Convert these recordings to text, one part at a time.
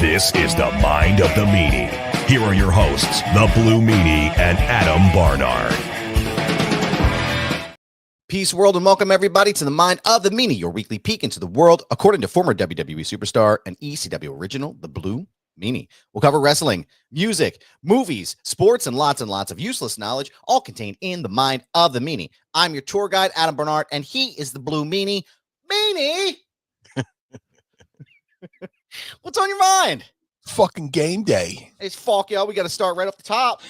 This is the Mind of the Meanie. Here are your hosts, the Blue Meanie and Adam Barnard. Peace, world, and welcome everybody to the Mind of the Meanie, your weekly peek into the world, according to former WWE superstar and ECW original, the Blue Meanie. We'll cover wrestling, music, movies, sports, and lots of useless knowledge, all contained in the Mind of the Meanie. I'm your tour guide, Adam Barnard, and he is the Blue Meanie. Meanie! What's on your mind? Fucking game day. It's fuck, y'all. We got to start right up the top.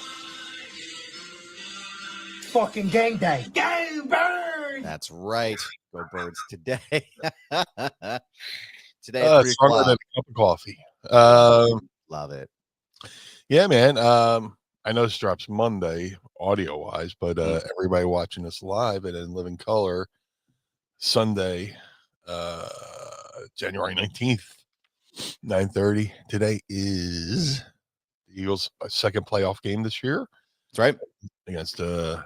Fucking game day. Game bird. That's right. Go Birds today. Today Stronger at 3 o'clock. than a cup of coffee. Love it. Yeah, man. I know this drops Monday audio wise, but everybody watching this live and in living color Sunday, January 19th, 9:30. Today is the Eagles' second playoff game this year. That's right. Against the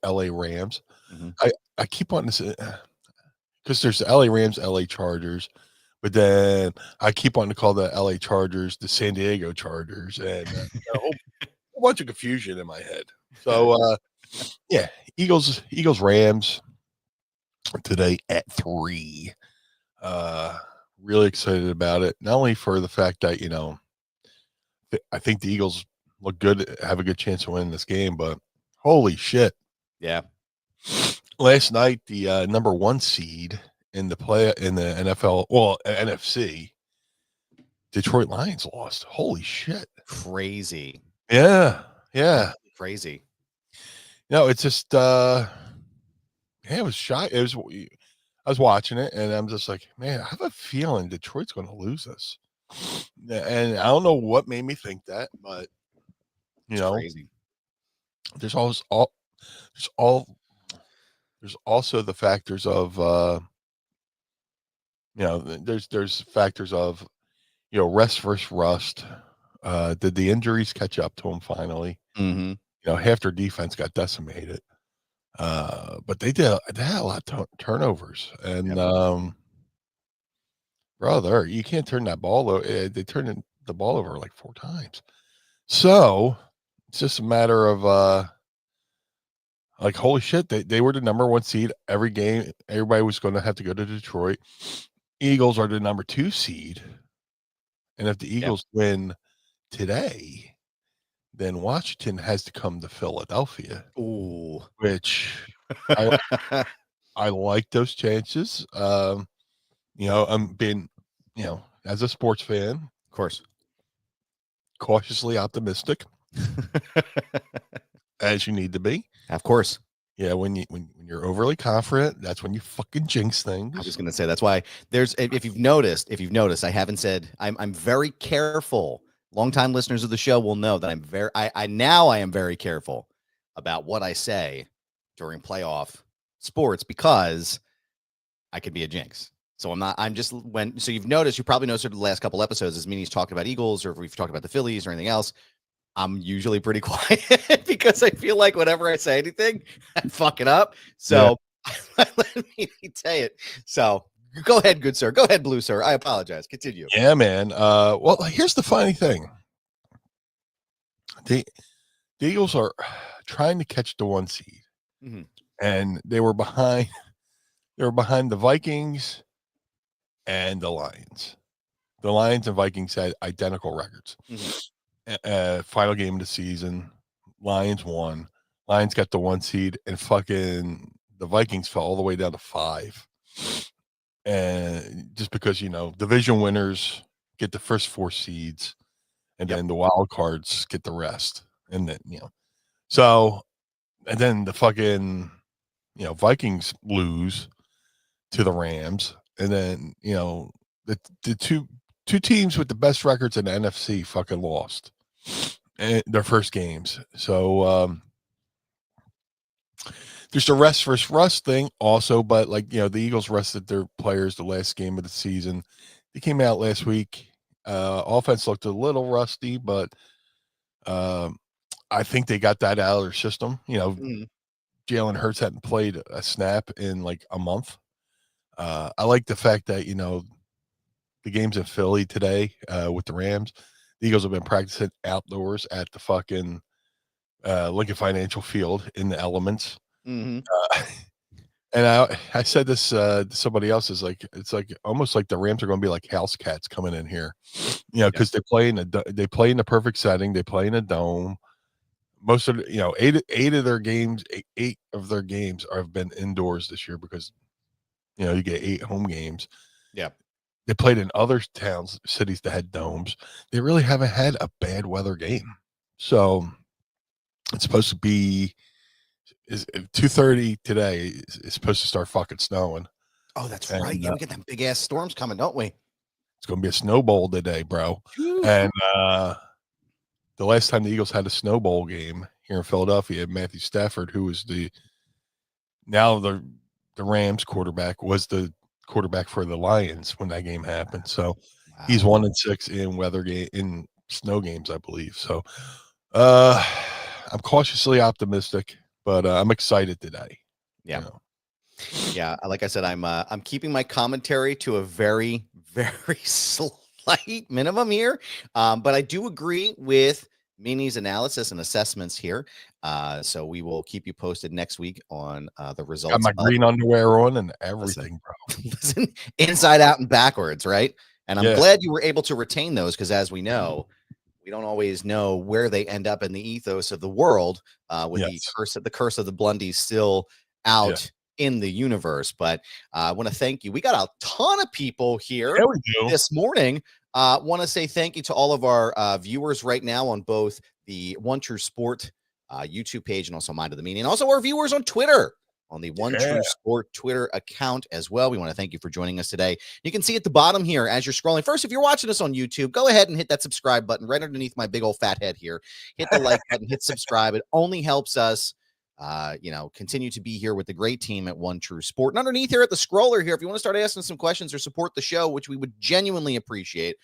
LA Rams. Mm-hmm. I keep wanting to say, because there's the LA Rams, LA Chargers, but then I keep wanting to call the LA Chargers the San Diego Chargers, and a whole bunch of confusion in my head. So yeah, Eagles Rams today at 3. Really excited about it. Not only for the fact that, you know, I think the Eagles look good, have a good chance to win this game, but holy shit. Yeah. Last night, the number 1 seed in the NFL, well, NFC, Detroit Lions lost. Holy shit. Crazy. Yeah. Crazy. No, it's just yeah, it was shy. I was watching it and I'm just like, man, I have a feeling Detroit's going to lose this. And I don't know what made me think that, but you know, crazy. There's also the factors of you know, there's factors of, you know, rest versus rust. Did the injuries catch up to them finally? Mm-hmm. You know, half their defense got decimated. But they had a lot of turnovers, and brother, you can't turn that ball over. They turned the ball over like 4 times. So it's just a matter of like, holy shit, they were the number 1 seed every game. Everybody was going to have to go to Detroit. Eagles are the number 2 seed, and if the Eagles win today, then Washington has to come to Philadelphia. Ooh, which I like those chances. You know, I'm being, you know, as a sports fan, of course, cautiously optimistic, as you need to be. Of course. Yeah, when you're overly confident, that's when you fucking jinx things. I was going to say that's why there's. If you've noticed, I haven't said. I'm very careful. Longtime listeners of the show will know that I'm very. I am very careful about what I say during playoff sports because I could be a jinx. So so you've noticed, you probably noticed the last couple episodes as Meanie's talked about Eagles or if we've talked about the Phillies or anything else, I'm usually pretty quiet because I feel like whenever I say anything, I fuck it up. So let me say it. So go ahead, good sir. Go ahead, blue sir. I apologize. Continue. Yeah, man. Well, here's the funny thing. The Eagles are trying to catch the 1 seed. Mm-hmm. And they were behind the Vikings and the Lions. The Lions and Vikings had identical records. Mm-hmm. Final game of the season, Lions won. Lions got the 1 seed, and fucking the Vikings fell all the way down to 5. And just because, you know, division winners get the first 4 seeds, and then the wild cards get the rest. And then, you know, so, and then the fucking, you know, Vikings lose to the Rams, and then, you know, the two teams with the best records in the NFC fucking lost in their first games. So there's the rest versus rust thing also, but like, you know, the Eagles rested their players the last game of the season. They came out last week. Offense looked a little rusty, but I think they got that out of their system. You know, Jalen Hurts hadn't played a snap in like a month. I like the fact that, you know, the games in Philly today with the Rams. The Eagles have been practicing outdoors at the fucking Lincoln Financial Field in the elements. Mm-hmm. And I said this to somebody else, is like, it's like almost like the Rams are going to be like house cats coming in here, because they play in the perfect setting. They play in a dome. Most of eight of their games have been indoors this year because you get 8 home games. Yeah. They played in other towns, cities that had domes. They really haven't had a bad weather game. So it's supposed to be 2:30 today. It's supposed to start fucking snowing. Oh, that's right. Yeah, we get them big ass storms coming, don't we? It's going to be a snow bowl today, bro. Whew. And the last time the Eagles had a snow bowl game here in Philadelphia, Matthew Stafford, who was the Rams quarterback, was the quarterback for the Lions when that game happened. So he's 1-6 in snow games, I believe. So I'm cautiously optimistic, but I'm excited today. Yeah. Yeah, like I said, I'm keeping my commentary to a very, very slight minimum here. But I do agree with Meanie's analysis and assessments here. So we will keep you posted next week on the results. Got my green underwear on and everything, bro. Listen, inside out and backwards, right? And I'm glad you were able to retain those, because as we know, we don't always know where they end up in the ethos of the world, with the curse of the Blundies still out in the universe. But I want to thank you. We got a ton of people here this morning. Want to say thank you to all of our viewers right now on both the One True Sport YouTube page and also Mind of the Meanie, and also our viewers on Twitter, on the One True Sport Twitter account as well. We want to thank you for joining us today. You can see at the bottom here as you're scrolling. First, if you're watching us on YouTube, go ahead and hit that subscribe button right underneath my big old fat head here. Hit the like button, hit subscribe. It only helps us continue to be here with the great team at One True Sport. And underneath here at the scroller here, if you want to start asking some questions or support the show, which we would genuinely appreciate,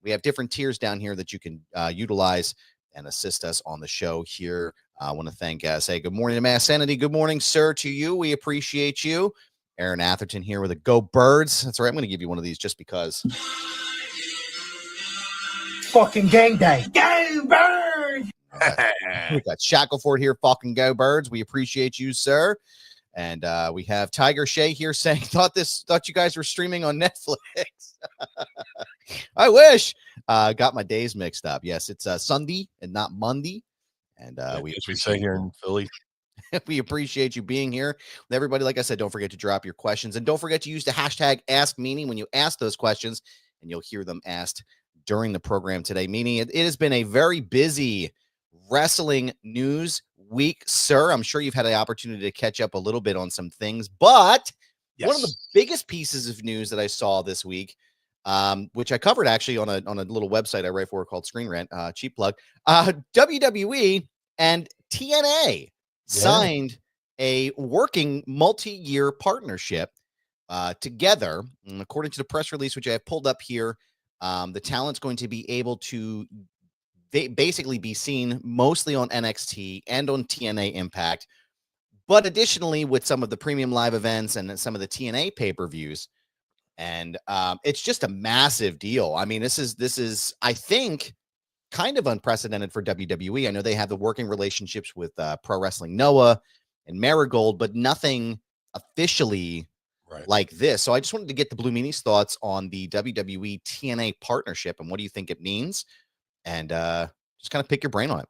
we have different tiers down here that you can utilize and assist us on the show here. I want to say good morning to Mass Sanity. Good morning, sir, to you. We appreciate you. Aaron Atherton here with a Go Birds. That's right. I'm going to give you one of these just because. Fucking game day. Go Birds! We got Shackleford here. Fucking Go Birds. We appreciate you, sir. And we have Tiger Shea here saying, thought you guys were streaming on Netflix. I wish. Got my days mixed up. Yes, it's Sunday and not Monday. And we say here in Philly. We appreciate you being here with everybody. Like I said, don't forget to drop your questions, and don't forget to use the hashtag #AskMeanie when you ask those questions, and you'll hear them asked during the program today. Meanie, it has been a very busy wrestling news week, sir. I'm sure you've had the opportunity to catch up a little bit on some things, but one of the biggest pieces of news that I saw this week, which I covered actually on a little website I write for called Screen Rant, cheap plug, WWE and TNA signed a working multi-year partnership together. And according to the press release, which I have pulled up here, the talent's going to be able to basically be seen mostly on NXT and on TNA Impact, but additionally with some of the premium live events and some of the TNA pay-per-views. And it's just a massive deal. I mean, this is, I think, kind of unprecedented for WWE. I know they have the working relationships with Pro Wrestling Noah and Marigold, but nothing officially like this. So I just wanted to get the Blue Meanie's thoughts on the WWE TNA partnership and what do you think it means? And just kind of pick your brain on it.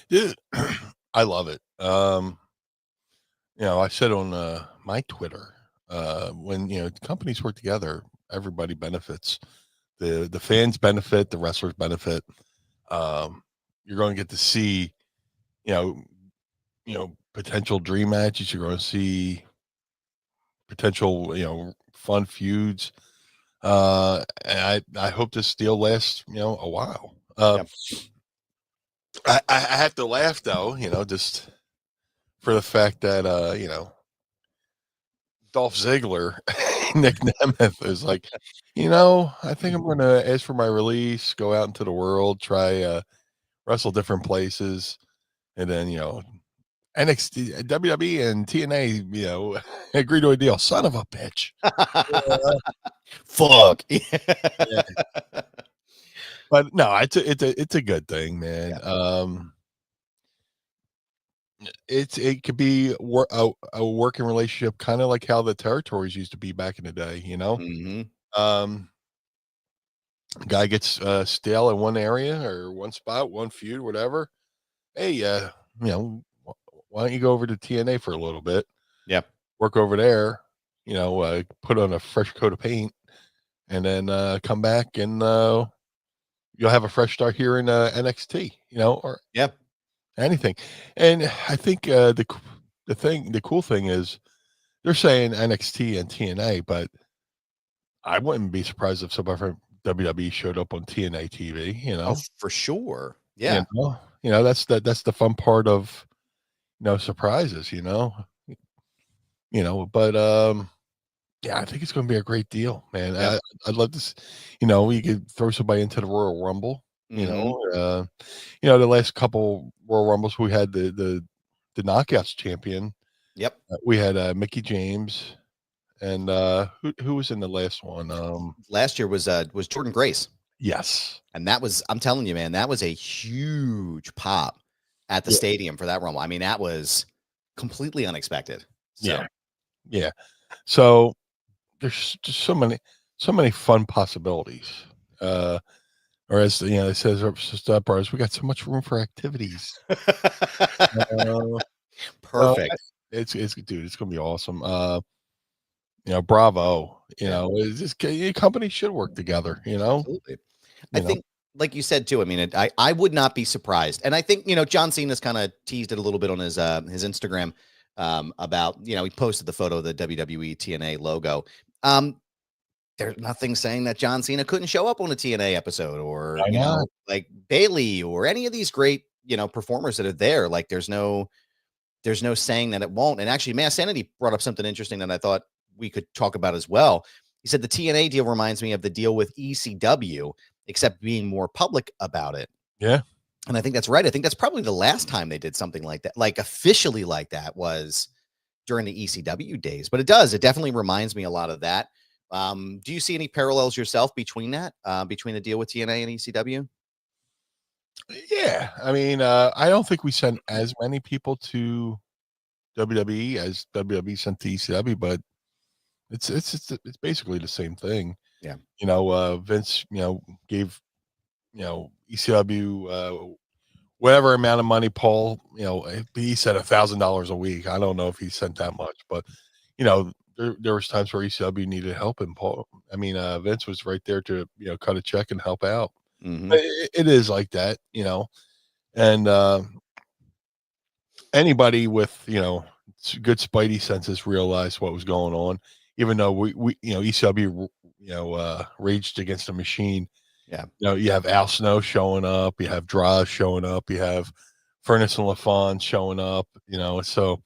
Dude, I love it. I said on my Twitter, when companies work together, everybody benefits. The fans benefit, the wrestlers benefit. You're going to get to see, potential dream matches. You're going to see potential, fun feuds. And I hope this deal lasts, a while. I have to laugh though, just for the fact that Dolph Ziggler, Nick Nemeth is like, I think I'm going to ask for my release, go out into the world, try wrestle different places, and then NXT, WWE, and TNA, agree to a deal. Son of a bitch. Fuck. Yeah. But no, it's a good thing, man. Yeah. It could be a working relationship, kind of like how the territories used to be back in the day. Mhm. Um, guy gets stale in one area or one spot, one feud, whatever. Hey, why don't you go over to TNA for a little bit? Yep. Work over there. Put on a fresh coat of paint, and then come back and you'll have a fresh start here in NXT. Or Yep. anything. And I think the cool thing is they're saying NXT and TNA, but I wouldn't be surprised if somebody from WWE showed up on TNA TV. Oh, for sure. You Yeah. that's the fun part of surprises. But yeah, I think it's going to be a great deal, man. Yep. I'd love to. You could throw somebody into the Royal Rumble. Mhm. The last couple Royal Rumbles we had the Knockouts champion. Yep. We had Mickey James, and who was in the last one? Last year was Jordan Grace. Yes, And that was, I'm telling you, man, that was a huge pop at the yeah, stadium for that Rumble. I mean, that was completely unexpected. So yeah, yeah. So there's just so many fun possibilities. Or as it says, Step Bars, we got so much room for activities. Uh, perfect. it's dude, it's gonna be awesome. Bravo. Yeah. It's just companies should work together. Absolutely. I You know, think, like you said too, I mean, I would not be surprised. And I think, John Cena's kind of teased it a little bit on his Instagram about, he posted the photo of the WWE TNA logo. There's nothing saying that John Cena couldn't show up on a TNA episode or, why not? like Bailey or any of these great, performers that are there. Like there's no saying that it won't. And actually, Mass Sanity brought up something interesting that I thought we could talk about as well. He said the TNA deal reminds me of the deal with ECW, except being more public about it. Yeah, And I think that's right. I think that's probably the last time they did something like that, like officially like that, was during the ECW days. But it definitely reminds me a lot of that. Do you see any parallels yourself between that, between the deal with TNA and ECW? yeah. I mean, I don't think we sent as many people to WWE as WWE sent to ECW, but it's basically the same thing. Yeah. Vince, gave ECW whatever amount of money. Paul, he said $1,000 a week. I don't know if he sent that much, but there was times where ECW needed help, and Vince was right there to cut a check and help out. Mm-hmm. It is like that, and anybody with good spidey senses realized what was going on, even though we ECW raged against the machine. Yeah. You have Al Snow showing up, you have Draws showing up, you have Furnace and LaFon showing up, so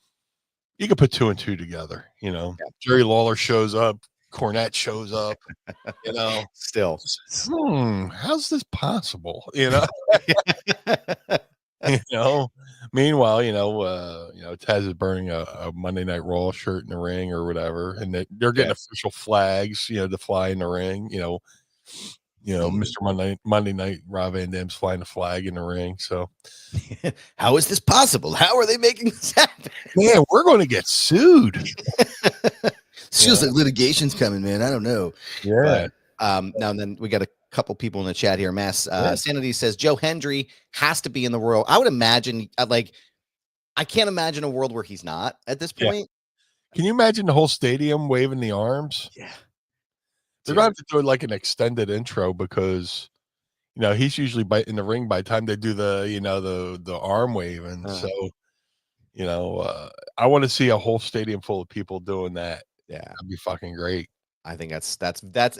you can put two and two together. Yeah. Jerry Lawler shows up, Cornette shows up, Still. how's this possible? Meanwhile, Taz is burning a Monday Night Raw shirt in the ring or whatever, and they're getting official flags, to fly in the ring. Mr. Monday Night Rob Van Dam's flying the flag in the ring. So, how is this possible? How are they making this happen? Man, we're going to get sued. Feels like litigation's coming, man. I don't know. Yeah. But, now and then we got a couple people in the chat here. Mass Sanity says Joe Hendry has to be in the world. I would imagine, I can't imagine a world where he's not at this point. Can you imagine the whole stadium waving the arms? Yeah. They're going to have to do like an extended intro because, he's usually in the ring by the time they do the arm waving. So, I want to see a whole stadium full of people doing that. Yeah. That'd be fucking great. I think that's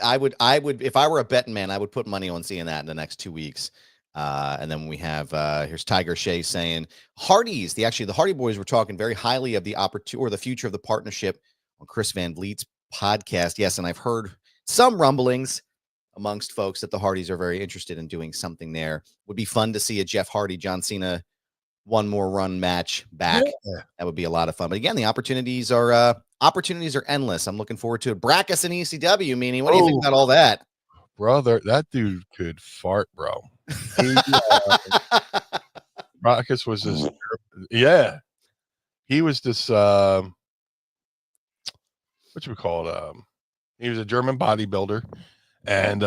I would if I were a betting man, I would put money on seeing that in the next 2 weeks. And then we have here's Tiger Shea saying Hardy's the Hardy Boys were talking very highly of the opportunity or the future of the partnership on Chris Van Vliet's podcast. Yes, and I've heard some rumblings amongst folks that the Hardys are very interested in doing something there. Would be fun to see a Jeff Hardy, John Cena one more run match back. Yeah. That would be a lot of fun. But again, the opportunities are endless. I'm looking forward to it. Brackus and ECW, Meanie. What do you think about all that? Brother, that dude could fart, bro. He, Brackus was this, yeah. He was this, what you call it? He was a German bodybuilder, and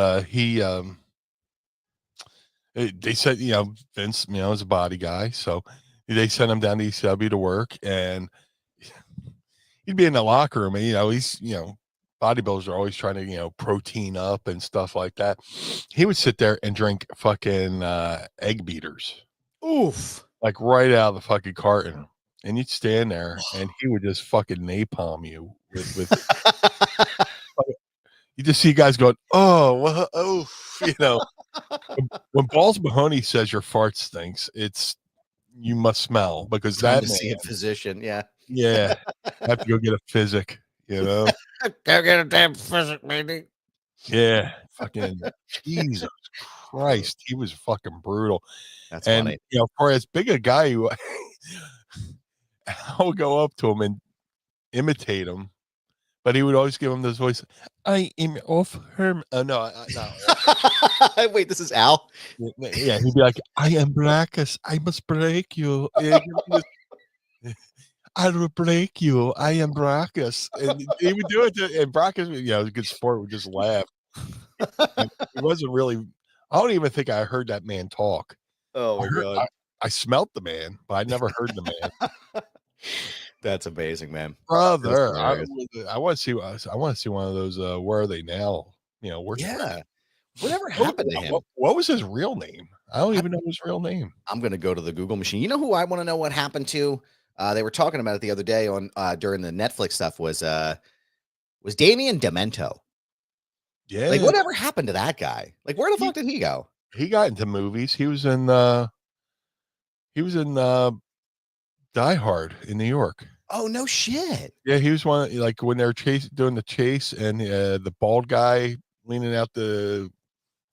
they said, Vince, is a body guy, so they sent him down to ECW to work, and he'd be in the locker room, and he's bodybuilders are always trying to protein up and stuff like that. He would sit there and drink fucking egg beaters, Oof, like right out of the fucking carton, and you'd stand there, and he would just fucking napalm you with you just see guys going, oh, well, oh, when Balls Mahoney says your fart stinks, you must smell, because time that to man, see a physician. Yeah, have to go get a physic, go get a damn physic, Meanie. Yeah, fucking Jesus Christ, he was fucking brutal. That's And funny. for as big a guy who I would go up to him and imitate him, but he would always give him this voice. I am off her. No. Wait, this is Al. Yeah, he'd be like, I am Brackus. I must break you. I will break you. I am Brackus. And he would do it and Brackus, it was a good sport, would just laugh. And he wasn't really, I don't even think I heard that man talk. Oh my God. I smelt the man, but I never heard the man. That's amazing, man. Brother, I want to see. I want to see one of those. Where are they now? Yeah. Whatever happened to him? What was his real name? I don't even know his real name. I'm gonna go to the Google machine. You know who I want to know what happened to? They were talking about it the other day on during the Netflix stuff. Was Damien Demento? Yeah. Like, whatever happened to that guy? Like, where the fuck did he go? He got into movies. He was in Die Hard in New York. Oh, no shit. Yeah, he was one, like when they were doing the chase, and the bald guy leaning out the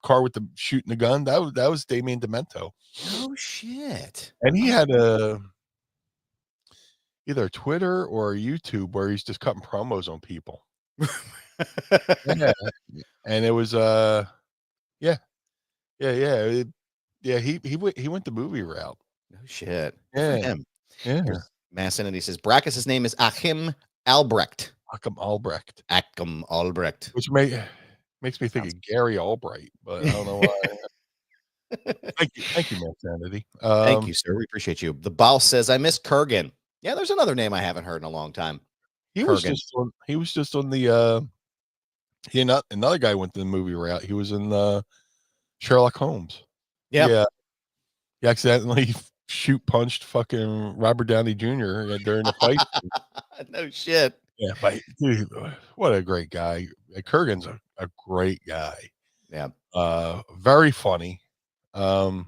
car with the shooting the gun. That was Damien Demento. No shit. And he had either Twitter or YouTube where he's just cutting promos on people. Yeah. And it was he went the movie route. No shit. Yeah. For him. Yeah. Mass Entity says Brackus' name is Achim Albrecht. Achim Albrecht. Achim Albrecht. Which makes me think of Gary Albright, but I don't know why. Thank you, Mass Entity. Thank you, sir. We appreciate you. The boss says I miss Kurgan. Yeah, there's another name I haven't heard in a long time. He was just on the another guy went to the movie route. He was in Sherlock Holmes. Yeah. He accidentally punched fucking Robert Downey Jr. during the fight. No shit. Yeah, but dude, what a great guy. Kurgan's a great guy. Yeah. Very funny. I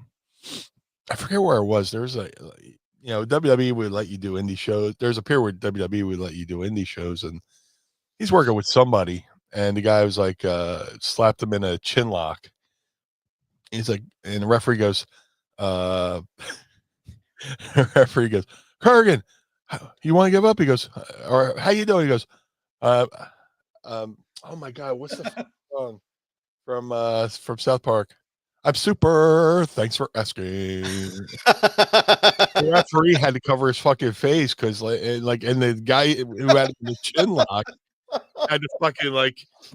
forget where it was. There's WWE would let you do indie shows. There's a period where WWE would let you do indie shows, and he's working with somebody, and the guy was like, slapped him in a chin lock. He's like, and the referee goes, Kurgan, you want to give up? He goes, or how you doing? He goes, oh my God, what's the song from South Park? I'm super. Thanks for asking. The referee had to cover his fucking face because, and the guy who had the chin lock had to fucking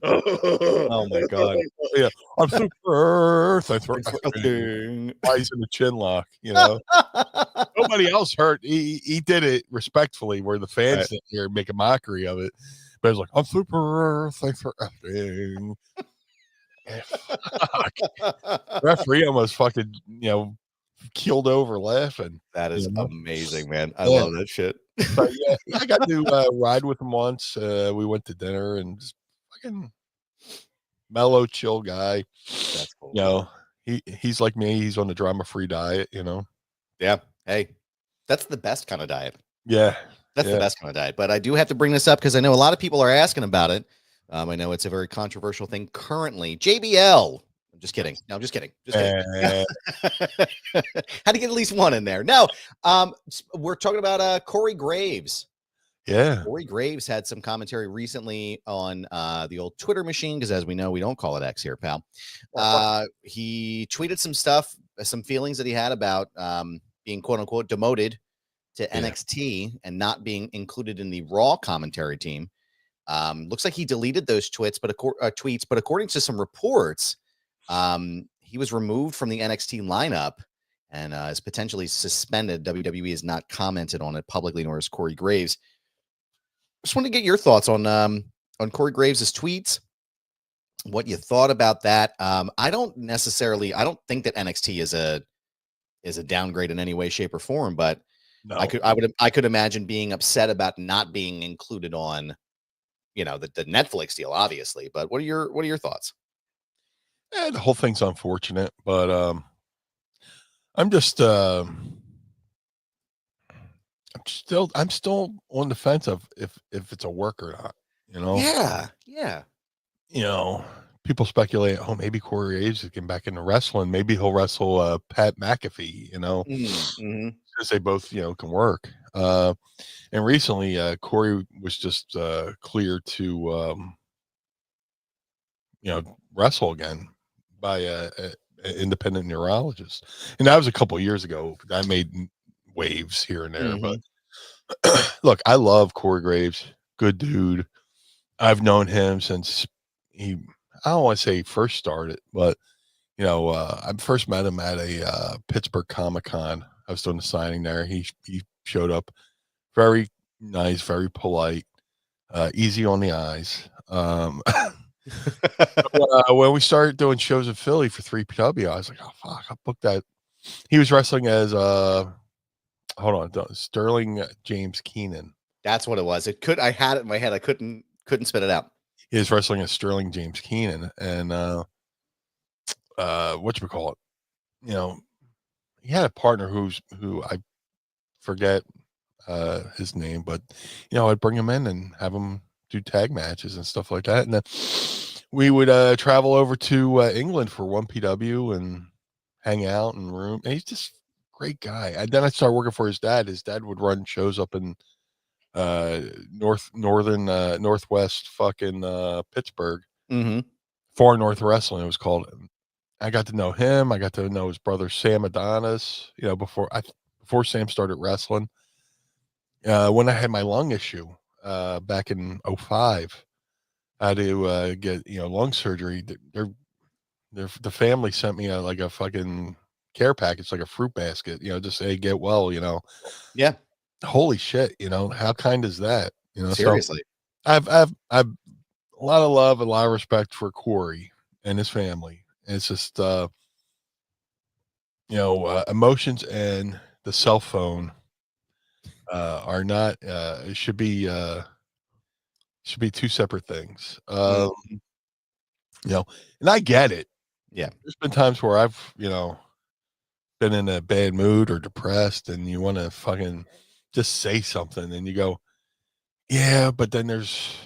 oh my God. Yeah, I'm super. Thanks for asking. Why he's in the chin lock? Nobody else hurt. He did it respectfully, where the fans sit here and make a mockery of it. But it's like, I'm super. Thanks for asking. Referee almost fucking keeled over laughing. That is amazing, man. I love that shit. But yeah, I got to ride with him once. We went to dinner, and just fucking mellow, chill guy. That's cool. He's like me. He's on the drama-free diet. Yeah. Hey, that's the best kind of diet. Yeah, that's the best kind of diet. But I do have to bring this up because I know a lot of people are asking about it. I know it's a very controversial thing currently. JBL, Just kidding. No, I'm just kidding. Just kidding. And Had to get at least one in there. No, we're talking about Corey Graves. yeah, Corey Graves had some commentary recently on the old Twitter machine, because as we know, we don't call it X here, pal. He tweeted some stuff, some feelings that he had about being quote unquote demoted to NXT and not being included in the Raw commentary team. Looks like he deleted those tweets, but according to some reports, he was removed from the NXT lineup and is potentially suspended. WWE has not commented on it publicly, nor has Corey Graves. Just want to get your thoughts on Corey Graves' tweets, what you thought about that. I don't think that NXT is a downgrade in any way, shape, or form, but no, I could imagine being upset about not being included on, the Netflix deal, obviously. But what are your thoughts? the whole thing's unfortunate, but I'm still on the fence of if it's a work or not. Yeah. People speculate, oh, maybe Corey Graves is getting back into wrestling. Maybe he'll wrestle Pat McAfee. Mm-hmm. Because they both can work. And recently, Corey was just cleared to wrestle again by an independent neurologist, and that was a couple of years ago. That made waves here and there, but look, I love Corey Graves, good dude. I've known him since I don't want to say he first started, but I first met him at a Pittsburgh Comic-Con. I was doing the signing there. He showed up, very nice, very polite, easy on the eyes. When we started doing shows in Philly for 3PW, I was like, oh fuck, I booked that. He was wrestling as Sterling James Keenan. That's what it was. I had it in my head. I couldn't spit it out. He was wrestling as Sterling James Keenan, and whatchamacallit, he had a partner who I forget his name, but I'd bring him in and have him do tag matches and stuff like that, and then we would travel over to England for 1PW and hang out and room. And he's just a great guy. And then I started working for his dad. His dad would run shows up in northwest fucking Pittsburgh. Far North Wrestling, it was called. I got to know him. I got to know his brother Sam Adonis. Before Sam started wrestling. When I had my lung issue back in 2005, I had to get lung surgery. The family sent me a fucking care package, like a fruit basket. Just say get well. Yeah. Holy shit. How kind is that? Seriously. So I've a lot of love, a lot of respect for Corey and his family. And it's just emotions and the cell phone are not should be two separate things. And I get it. Yeah. There's been times where I've, been in a bad mood or depressed and you want to fucking just say something and you go, yeah, but then there's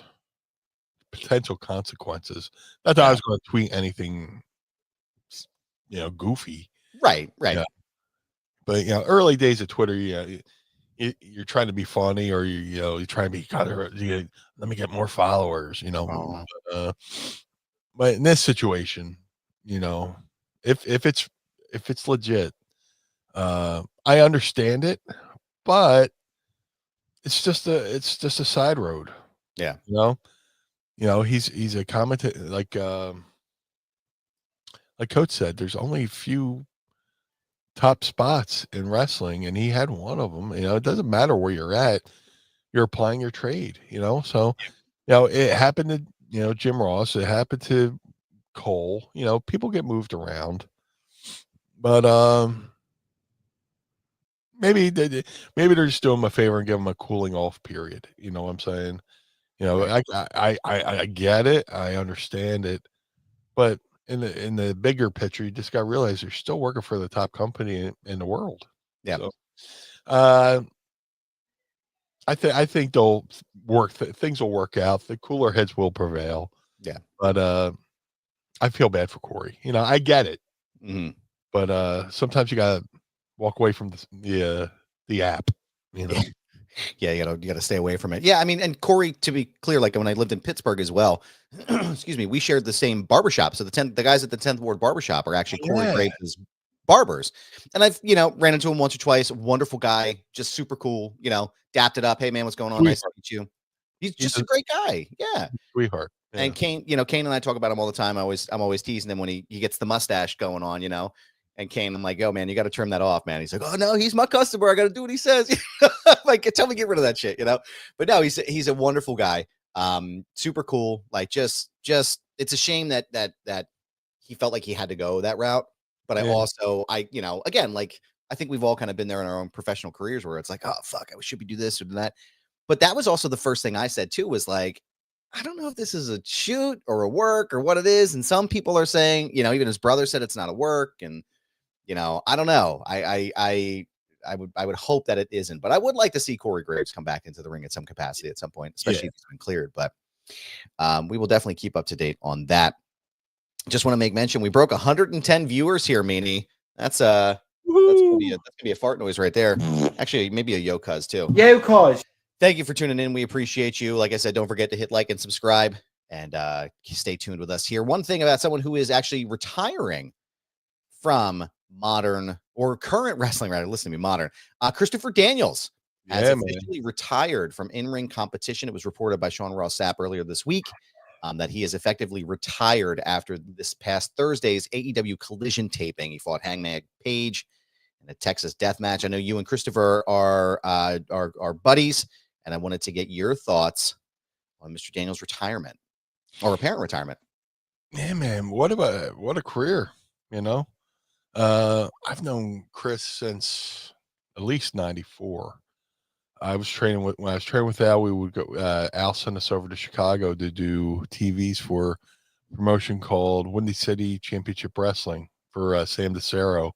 potential consequences. Not that I was going to tweet anything, goofy. Right. Yeah. But, early days of Twitter, you're trying to be funny or you're trying to be let me get more followers, but in this situation, if it's legit, I understand it, but it's just a side road. Yeah. He's a commentator, like Coach said, there's only a few top spots in wrestling and he had one of them. It doesn't matter where you're at, you're applying your trade, so it happened to Jim Ross, it happened to Cole. People get moved around, but maybe they're just doing him a favor and give him a cooling off period. You know what I'm saying? Right. I get it, I understand it, but in the bigger picture, you just got to realize you're still working for the top company in the world. Yeah. So, I think they'll work. Things will work out. The cooler heads will prevail. Yeah. But I feel bad for Corey. You know, I get it, but sometimes you gotta walk away from the app. You know. Yeah, you gotta stay away from it. Yeah, I mean, and Corey, to be clear, like when I lived in Pittsburgh as well, excuse me, we shared the same barbershop. So the guys at the 10th Ward Barbershop are actually Corey Graves' barbers. And I've, ran into him once or twice. Wonderful guy, just super cool, dapped it up. Hey man, what's going on? Nice to meet you. He's just a great guy. Yeah. Sweetheart. Yeah. And Kane, Kane and I talk about him all the time. I'm always teasing him when he gets the mustache going on, And Kane, I'm like, "Yo, man, you got to trim that off, man." He's like, "Oh no, he's my customer. I got to do what he says." Like, tell me, get rid of that shit, But no, he's a wonderful guy. Super cool. Like, just it's a shame that he felt like he had to go that route. But again, like I think we've all kind of been there in our own professional careers where it's like, oh fuck, I should be do this or do that. But that was also the first thing I said too, was like, I don't know if this is a shoot or a work or what it is. And some people are saying, even his brother said it's not a work. And, I don't know. I would hope that it isn't, but I would like to see Corey Graves come back into the ring at some capacity at some point, especially if he's been cleared. But we will definitely keep up to date on that. Just want to make mention, we broke 110 viewers here, Meanie. That's gonna be a fart noise right there. Actually, maybe a yo cuz too. Yo cuz. Thank you for tuning in. We appreciate you. Like I said, don't forget to hit like and subscribe and stay tuned with us here. One thing about someone who is actually retiring from modern or current wrestling, rather, listen to me, modern. Christopher Daniels has officially retired from in-ring competition. It was reported by Sean Ross Sapp earlier this week that he is effectively retired after this past Thursday's AEW Collision taping. He fought Hangman Page in a Texas death match. I know you and Christopher are buddies, and I wanted to get your thoughts on Mr. Daniels' retirement or apparent retirement. Yeah, man, what a career, I've known Chris since at least 94. When I was training with Al, we would go, Al sent us over to Chicago to do TVs for a promotion called Windy City Championship Wrestling for Sam DeCero.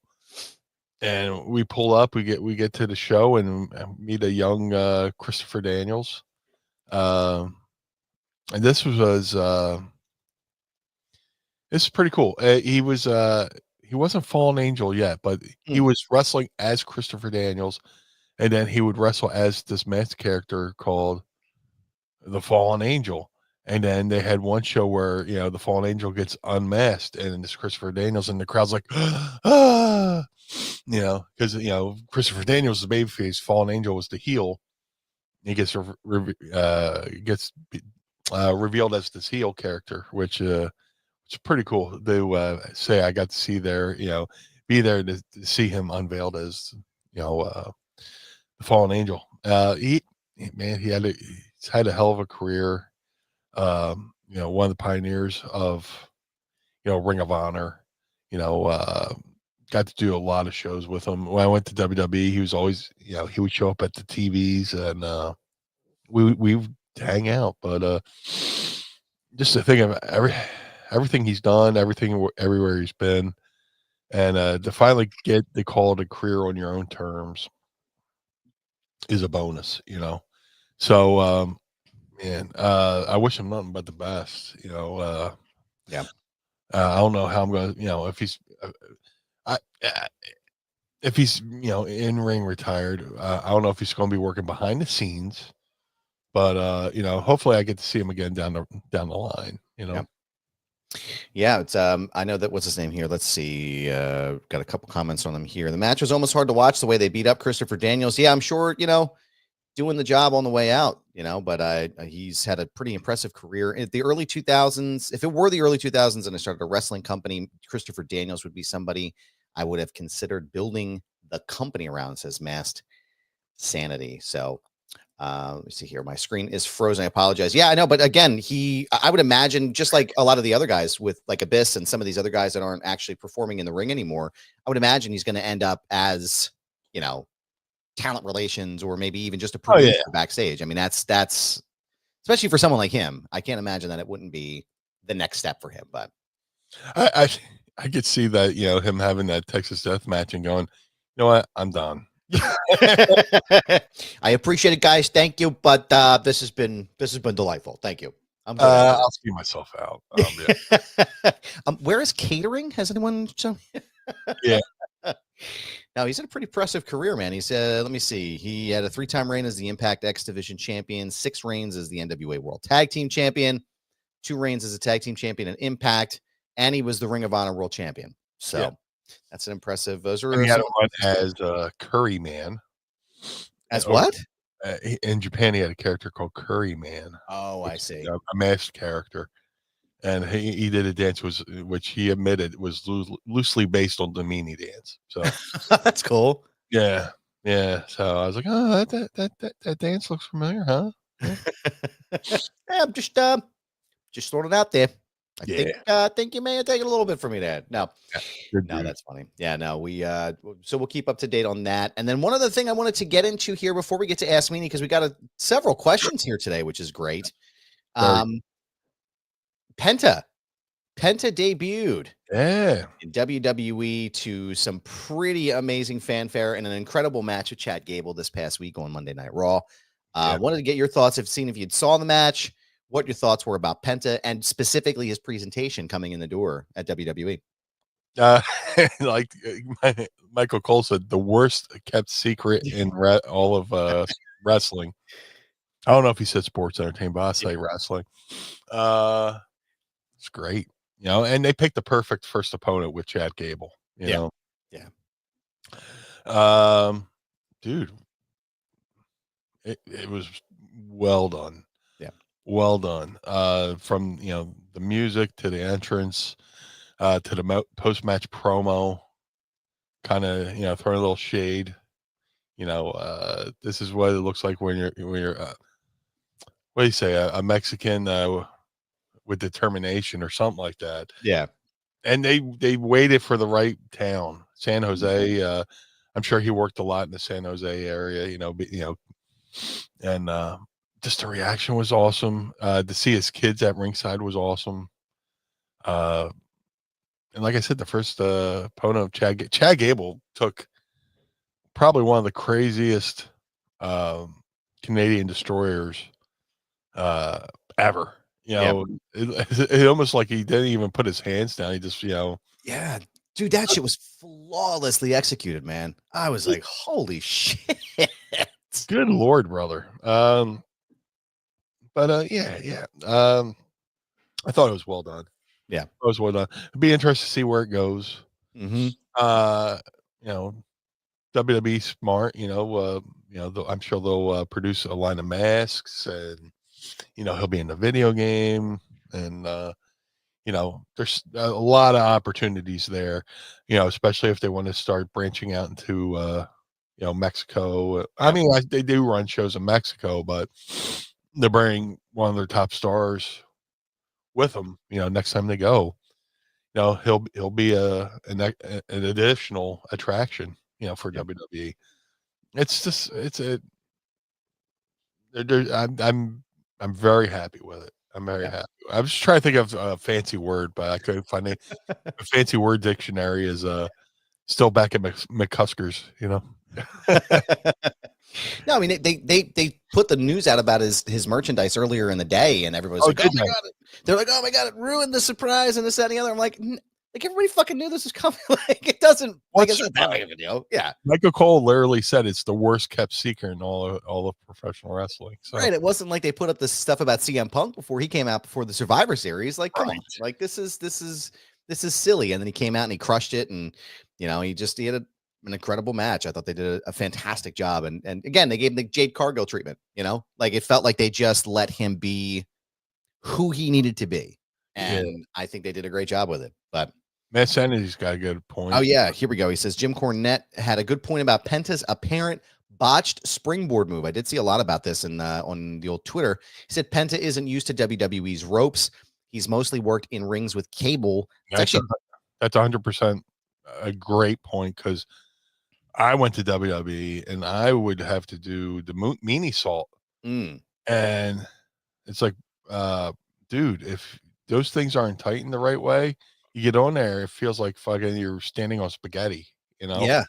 And we pull up, we get to the show and meet a young Christopher Daniels. And this is pretty cool. He wasn't Fallen Angel yet, but he was wrestling as Christopher Daniels, and then he would wrestle as this masked character called the Fallen Angel. And then they had one show where the Fallen Angel gets unmasked, and it's Christopher Daniels, and the crowd's like, ah, because Christopher Daniels is the babyface, Fallen Angel was the heel. He gets revealed as this heel character, which it's pretty cool to say I got to see there, be there to see him unveiled as the Fallen Angel. He's had a hell of a career. One of the pioneers of Ring of Honor. Got to do a lot of shows with him. When I went to WWE, he was always he would show up at the TVs, and we would hang out. But just to think of everything he's done, everywhere he's been, and to finally get the call to career on your own terms is a bonus, So, man, I wish him nothing but the best, Yeah. I don't know how I'm going to, if he's in ring retired, I don't know if he's going to be working behind the scenes, but hopefully I get to see him again down the line. Yeah, it's I know that, what's his name here? Let's see. Got a couple comments on him here. The match was almost hard to watch the way they beat up Christopher Daniels. Yeah, I'm sure doing the job on the way out, but he's had a pretty impressive career in the early 2000s. If it were the early 2000s and I started a wrestling company, Christopher Daniels would be somebody I would have considered building the company around, says Masked Sanity. So let me see here. My screen is frozen. I apologize. Yeah, I know. But again, I would imagine, just like a lot of the other guys with like Abyss and some of these other guys that aren't actually performing in the ring anymore, I would imagine he's going to end up as, talent relations, or maybe even just a producer backstage. I mean, that's especially for someone like him. I can't imagine that it wouldn't be the next step for him. But I could see that, him having that Texas death match and going, you know what, I'm done. I appreciate it, guys. Thank you. But this has been delightful. Thank you. I'm good. I'll see myself out. Yeah. Where is catering? Has anyone shown? Yeah. No, he's had a pretty impressive career, man. He's let me see. He had a 3-time reign as the Impact X Division champion, 6 reigns as the NWA World Tag Team Champion, 2 reigns as a tag team champion in Impact, and he was the Ring of Honor World Champion. So that's an impressive. Those are And he had some a run as Curry Man. as what? In Japan, he had a character called Curry Man. Oh, I see. A masked character. And he did a dance which he admitted was loosely based on the Meanie dance. So that's cool. yeah. So I was like, oh, that dance looks familiar, huh? Yeah. Yeah, I'm just throwing it out there. I think you may have taken a little bit from me there. No, that's funny. Yeah, no, so we'll keep up to date on that. And then one other thing I wanted to get into here before we get to Ask Meanie, because we got several questions here today, which is great. Penta debuted in WWE to some pretty amazing fanfare and an incredible match with Chad Gable this past week on Monday Night Raw. Wanted to get your thoughts. If you saw the match, what your thoughts were about Penta and specifically his presentation coming in the door at WWE. Like Michael Cole said, the worst kept secret in all of wrestling. I don't know if he said sports entertainment, but I say wrestling. It's great, and they picked the perfect first opponent with Chad Gable. You know, dude, it was well done. Well done. From the music to the entrance, to the post-match promo, kind of throwing a little shade. This is what it looks like when you're what do you say, a Mexican with determination or something like that. Yeah. And they waited for the right town, San Jose. I'm sure he worked a lot in the San Jose area, and just the reaction was awesome. To see his kids at ringside was awesome. And like I said, the first opponent of Chad Gable took probably one of the craziest Canadian destroyers ever. It almost like he didn't even put his hands down. He just, yeah, dude, that shit was flawlessly executed, man. I was like, holy shit. Good Lord, brother. I thought it was well done. Yeah, it was well done. It'd be interesting to see where it goes. Mm-hmm. WWE smart. I'm sure they'll produce a line of masks, and he'll be in the video game, and there's a lot of opportunities there. Especially if they want to start branching out into Mexico. I mean, they do run shows in Mexico, but they're bringing one of their top stars with them. Next time they go, he'll be an additional attraction. For WWE. It's just I'm very happy with it. I'm very happy. I was just trying to think of a fancy word, but I couldn't find a fancy word dictionary. Is still back at McCuskers, No, I mean they put the news out about his merchandise earlier in the day, and everybody's like, "Oh my god!" They're like, "Oh my god, it ruined the surprise," and this, that, and the other. I'm like everybody fucking knew this was coming. Like it doesn't. It's not that big of a deal. Yeah. Michael Cole literally said it's the worst kept secret in all of professional wrestling. So. Right. It wasn't like they put up this stuff about CM Punk before he came out before the Survivor Series. Like, come on, like this is silly. And then he came out and he crushed it, and he had an incredible match. I thought they did a fantastic job, and again they gave him the Jade Cargill treatment. Like it felt like they just let him be who he needed to be, and I think they did a great job with it. But Matt Sanity's got a good point. Oh yeah, here we go. He says Jim Cornette had a good point about Penta's apparent botched springboard move. I did see a lot about this on the old Twitter. He said Penta isn't used to WWE's ropes. He's mostly worked in rings with Cable. That's 100% a great point, because I went to WWE and I would have to do the Meanie salt, and it's like, dude, if those things aren't tightened the right way, you get on there, it feels like fucking you're standing on spaghetti, Yeah.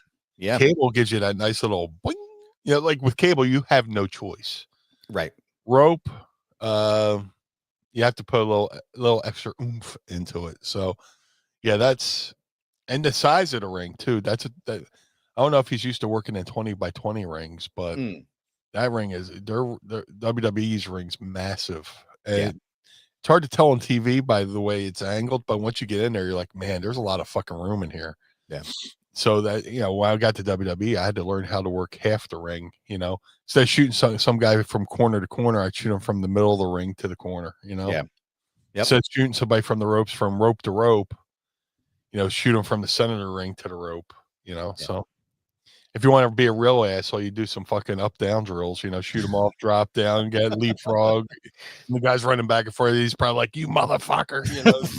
Cable gives you that nice little boing. Like with Cable, you have no choice. Right. Rope, You have to put a little extra oomph into it. So yeah, and the size of the ring too. I don't know if he's used to working in 20 by 20 rings, but that ring is their WWE's ring's massive. And it's hard to tell on TV by the way it's angled, but once you get in there, you're like, man, there's a lot of fucking room in here. Yeah. So that, when I got to WWE, I had to learn how to work half the ring, Instead of shooting some guy from corner to corner, I'd shoot him from the middle of the ring to the corner, Yeah. Yep. Instead of shooting somebody from the ropes from rope to rope, shoot them from the center of the ring to the rope, So if you want to be a real asshole, you do some fucking up down drills, shoot them off, drop down, get leapfrog. And the guy's running back and forth. He's probably like, you motherfucker.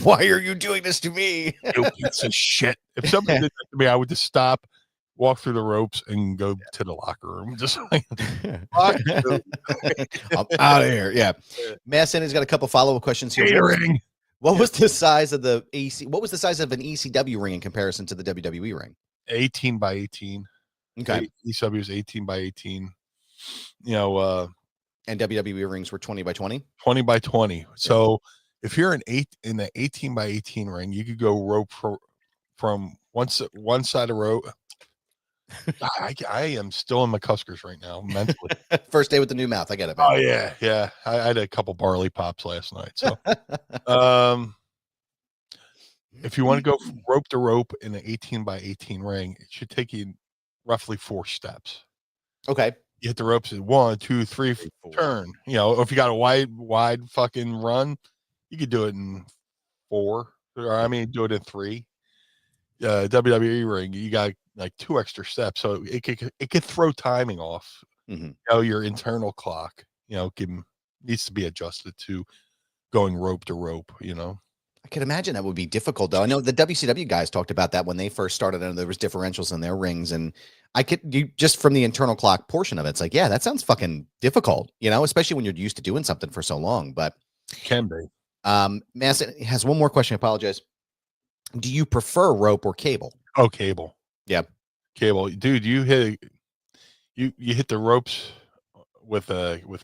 Why are you doing this to me? You piece of shit. If somebody did that to me, I would just stop, walk through the ropes, and go to the locker room. Just like, fuck you. I'm out of here. Yeah. Matt Sandy's got a couple follow-up questions here. Catering. What was the size of the What was the size of an ECW ring in comparison to the WWE ring? 18 by 18. Okay. ECW was 18 by 18. And WWE rings were 20 by 20? 20 by 20. So if you're in the 18 by 18 ring, you could go rope from one side of rope. I am still in McCuskers right now mentally. First day with the new mouth. I get it, man. Oh yeah. I had a couple barley pops last night. So if you want to go from rope to rope in an 18 by 18 ring, it should take you roughly 4 steps. Okay. You hit the ropes in 1, 2, 3, 4. Turn. If you got a wide fucking run, you could do it in 4. Or do it in 3. WWE ring, you got like 2 extra steps, so it could throw timing off. Your internal clock, needs to be adjusted to going rope to rope. I can imagine that would be difficult, though. I know the WCW guys talked about that when they first started, and there was differentials in their rings, and just from the internal clock portion of it, it's like, yeah, that sounds fucking difficult, especially when you're used to doing something for so long. But can be. Mass has one more question. I apologize. Do you prefer rope or cable? Oh, cable. Yeah, cable, dude. You hit the ropes with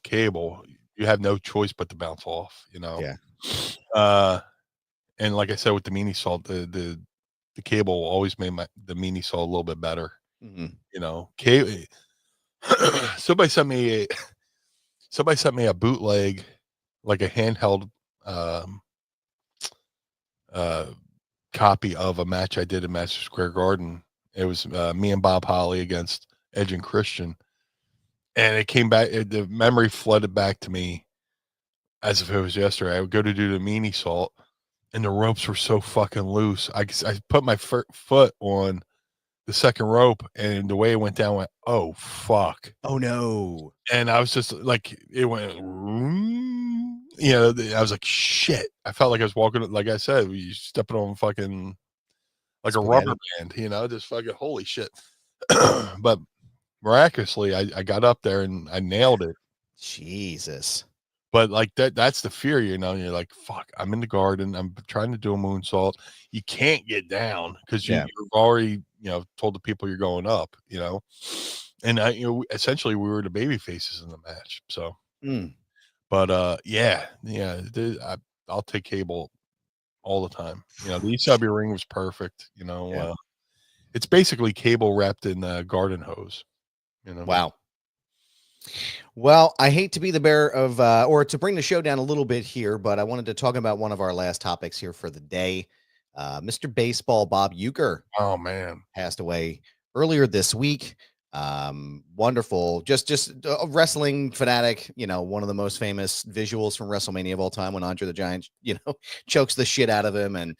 cable. You have no choice but to bounce off. Yeah. And like I said, with the Meanie Salt, the cable always made the Meanie Salt a little bit better. Somebody sent me a bootleg, like a handheld copy of a match I did in Madison Square Garden. It was me and Bob Holly against Edge and Christian, and it came back. The memory flooded back to me as if it was yesterday. I would go to do the Meanie Salt, and the ropes were so fucking loose. I put my foot on the second rope, and the way it went down, went, oh fuck, oh no, and I was just like, it went, I was like, shit. I felt like I was walking, like I said, you stepping on fucking like a rubber band, just fucking holy shit. But miraculously, I got up there and I nailed it. Jesus. But like that's the fear, you're like, fuck, I'm in the garden. I'm trying to do a moonsault. You can't get down because you've already, told the people you're going up, and essentially we were the baby faces in the match. So, but I'll take cable all the time. The ECW ring was perfect. It's basically cable wrapped in garden hose. Wow. Well, I hate to be the bearer of, or to bring the show down a little bit here, but I wanted to talk about one of our last topics here for the day. Mr. Baseball Bob Uecker. Oh man, passed away earlier this week. Wonderful, just a wrestling fanatic. One of the most famous visuals from WrestleMania of all time when Andre the Giant, chokes the shit out of him, and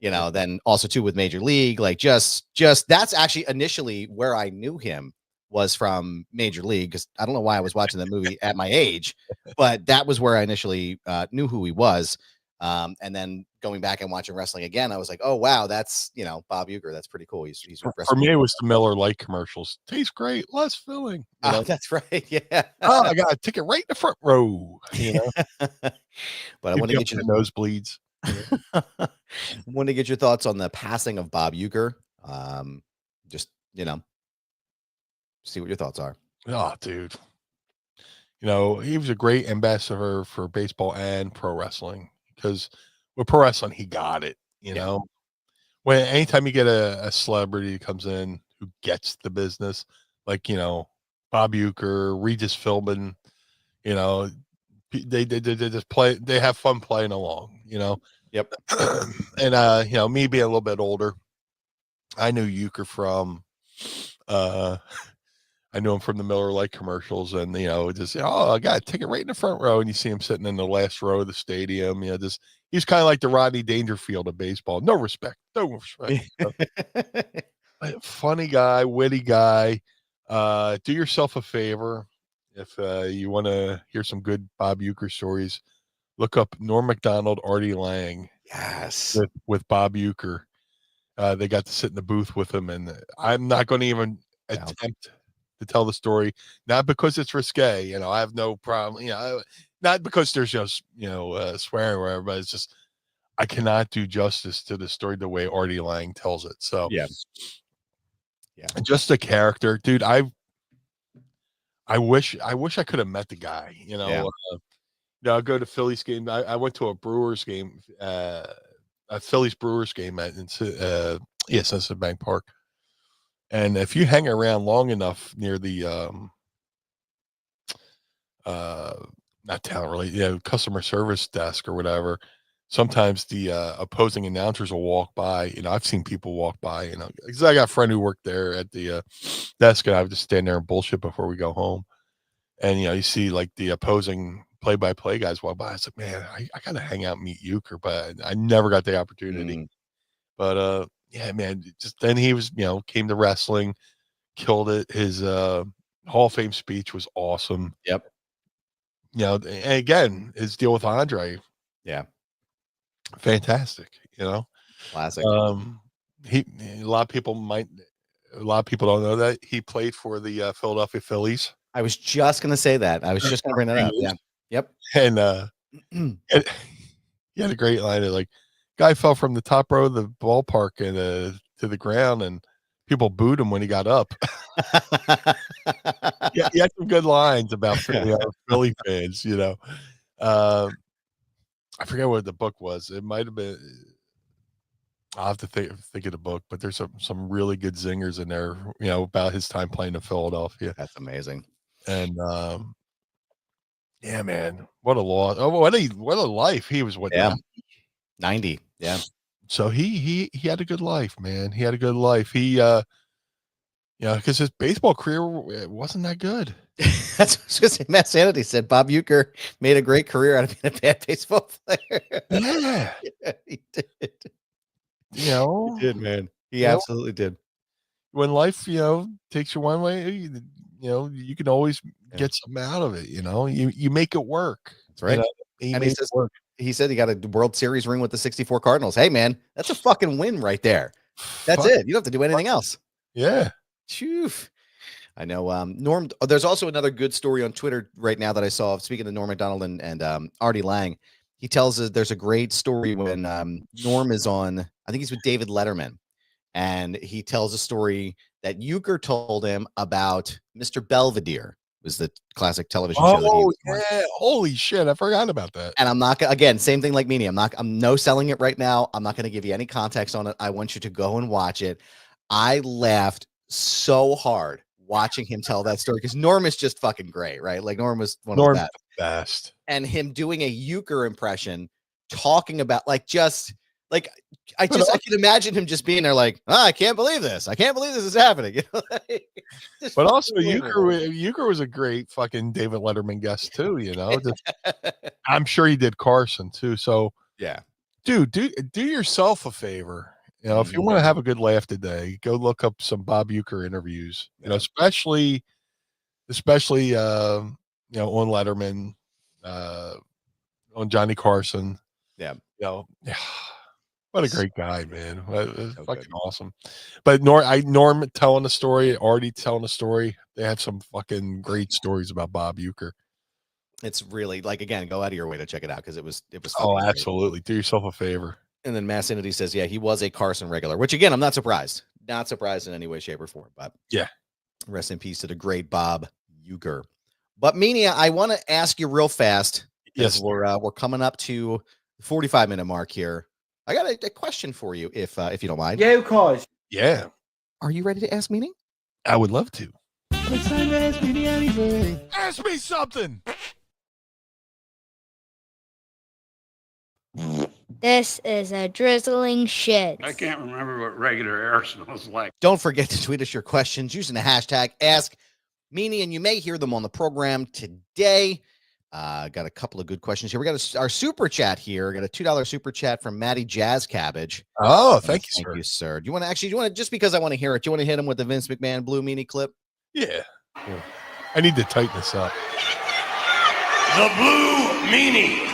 then also too with Major League. Like just that's actually initially where I knew him. Was from Major League, because I don't know why I was watching that movie at my age, but that was where I initially knew who he was. And then going back and watching wrestling again, I was like, oh wow, that's Bob Uecker. That's pretty cool. He's for me, it was the Miller Lite commercials. Tastes great, less filling. Oh, that's right. Yeah. Oh, I got a ticket right in the front row. But I want to get your nosebleeds. Want to get your thoughts on the passing of Bob Uecker. Just see what your thoughts are. Oh, dude. you know, he was a great ambassador for baseball and pro wrestling because with pro wrestling, he got it. You Yeah. know, when anytime you get a celebrity who comes in who gets the business, like you know, Bob Uecker, Regis Philbin, you know, they just play. They have fun playing along. You know, Yep. and you know, me being a little bit older, I knew Euchre from uh I knew him from the Miller Lite commercials, and you know, just oh, I got a ticket right in the front row, and you see him sitting in the last row of the stadium. You know, just he's kind of like the Rodney Dangerfield of baseball. No respect, no respect. Funny guy, witty guy. Do yourself a favor if you want to hear some good Bob Euchre stories. Look up Norm Macdonald, Artie Lang Yes. with Bob Euchre. They got to sit in the booth with him, and I'm not going to even attempt to tell the story, not because it's risque. You know, I have no problem. You know, not because there's just swearing or whatever, but it's just I cannot do justice to the story the way Artie Lang tells it. So Yeah, just the character, dude. I wish I could have met the guy. You know, I'll go to Phillies game. I went to a Brewers game, a Phillies Brewers game at Sunset Bank Park. And if you hang around long enough near the not talent really, customer service desk or whatever, sometimes the opposing announcers will walk by. You know, I've seen people walk by, you know, because I got a friend who worked there at the desk, and I would just stand there and bullshit before we go home. And you know, you see like the opposing play-by-play guys walk by. I said, man, I gotta hang out and meet Euchre, but I never got the opportunity. But yeah, man, just then he was, you know, came to wrestling, killed it. His Hall of Fame speech was awesome. Yep. You know, and again, his deal with Andre. Yeah. Fantastic, you know. Classic. A lot of people don't know that he played for the Philadelphia Phillies. I was just gonna say that. I was just gonna bring that up. Yeah. Yep. And and he had a great line of like, guy fell from the top row of the ballpark and to the ground, and people booed him when he got up. Yeah, he had some good lines about Philly fans, you know. I forget what the book was. It might have been. I'll have to think of the book, but there's some really good zingers in there, you know, about his time playing in Philadelphia. That's amazing. And yeah, man, what a loss! Oh, what a life! He was 90. Yeah. So he had a good life, man. He had a good life. He because his baseball career wasn't that good. That's what I was gonna say. Matt Sanity said Bob Uecker made a great career out of being a bad baseball player. Yeah, he did. You know, He did, man. He absolutely did. When life, takes you one way, you can always get something out of it. You know, you make it work. That's right. And he said he got a World Series ring with the 64 Cardinals. Hey, man, that's a fucking win right there. That's it. You don't have to do anything else. Yeah. Phew. I know. Norm. There's also another good story on Twitter right now that I saw. Speaking of Norm Macdonald and Artie Lang, he tells us there's a great story when Norm is on. I think he's with David Letterman, and he tells a story that Euchre told him about Mr. Belvedere. Was the classic television show. Oh yeah! Holy shit! I forgot about that. And I'm not gonna, again, same thing like Meanie. I'm no selling it right now. I'm not going to give you any context on it. I want you to go and watch it. I laughed so hard watching him tell that story because Norm is just fucking great, right? Like Norm was one of the best. And him doing a Euchre impression, talking about I can imagine him just being there like, I can't believe this. I can't believe this is happening. You know? But also Euchre was a great fucking David Letterman guest too, you know. I'm sure he did Carson too. So yeah. Dude, do yourself a favor. You know, if you want to have a good laugh today, go look up some Bob Uecker interviews. You know, especially on Letterman, on Johnny Carson. Yeah. You know, what a great guy, man. It's so fucking awesome. But Norm telling the story, Artie telling the story, they have some fucking great stories about Bob Uecker. It's really again, go out of your way to check it out because it was Oh, absolutely. Great. Do yourself a favor. And then Mass Sanity says, yeah, he was a Carson regular, which again, I'm not surprised. Not surprised in any way, shape, or form. But yeah. Rest in peace to the great Bob Uecker. But Meanie, I want to ask you real fast because Yes. we're coming up to the 45-minute mark here. I got a question for you, if you don't mind. Yeah, of course. Yeah. Are you ready to ask Meanie? I would love to. It's time to ask me anything. Ask me something. This is a drizzling shit. I can't remember what regular air smells like. Don't forget to tweet us your questions using the hashtag #AskMeanie, and you may hear them on the program today. Got a couple of good questions here. We got our super chat here. Got a $2 super chat from Maddie Jazz Cabbage. Oh, thank you, Thank sir. you, sir. Do you want to just because I want to hear it, do you want to hit him with the Vince McMahon Blue Meanie clip? Yeah. I need to tighten this up. The Blue Meanie.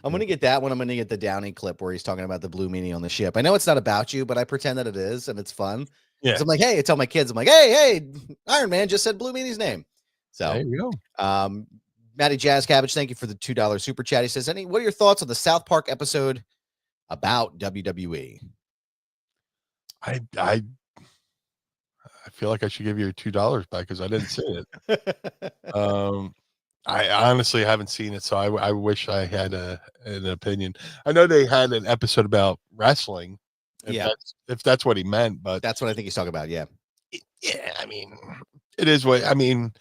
I'm going to get that one. I'm going to get the Downey clip where he's talking about the Blue Meanie on the ship. I know it's not about you, but I pretend that it is, and it's fun. Yeah. So I'm like, hey, I tell my kids, I'm like, hey, Iron Man just said Blue Meanie's name. So There you go. Matty Jazz Cabbage, thank you for the $2 super chat. He says, what are your thoughts on the South Park episode about WWE? I feel like I should give you $2 back because I didn't see it. I honestly haven't seen it, so I wish I had an opinion. I know they had an episode about wrestling, if that's what he meant, but that's what I think he's talking about. Yeah, I mean, it is what I mean.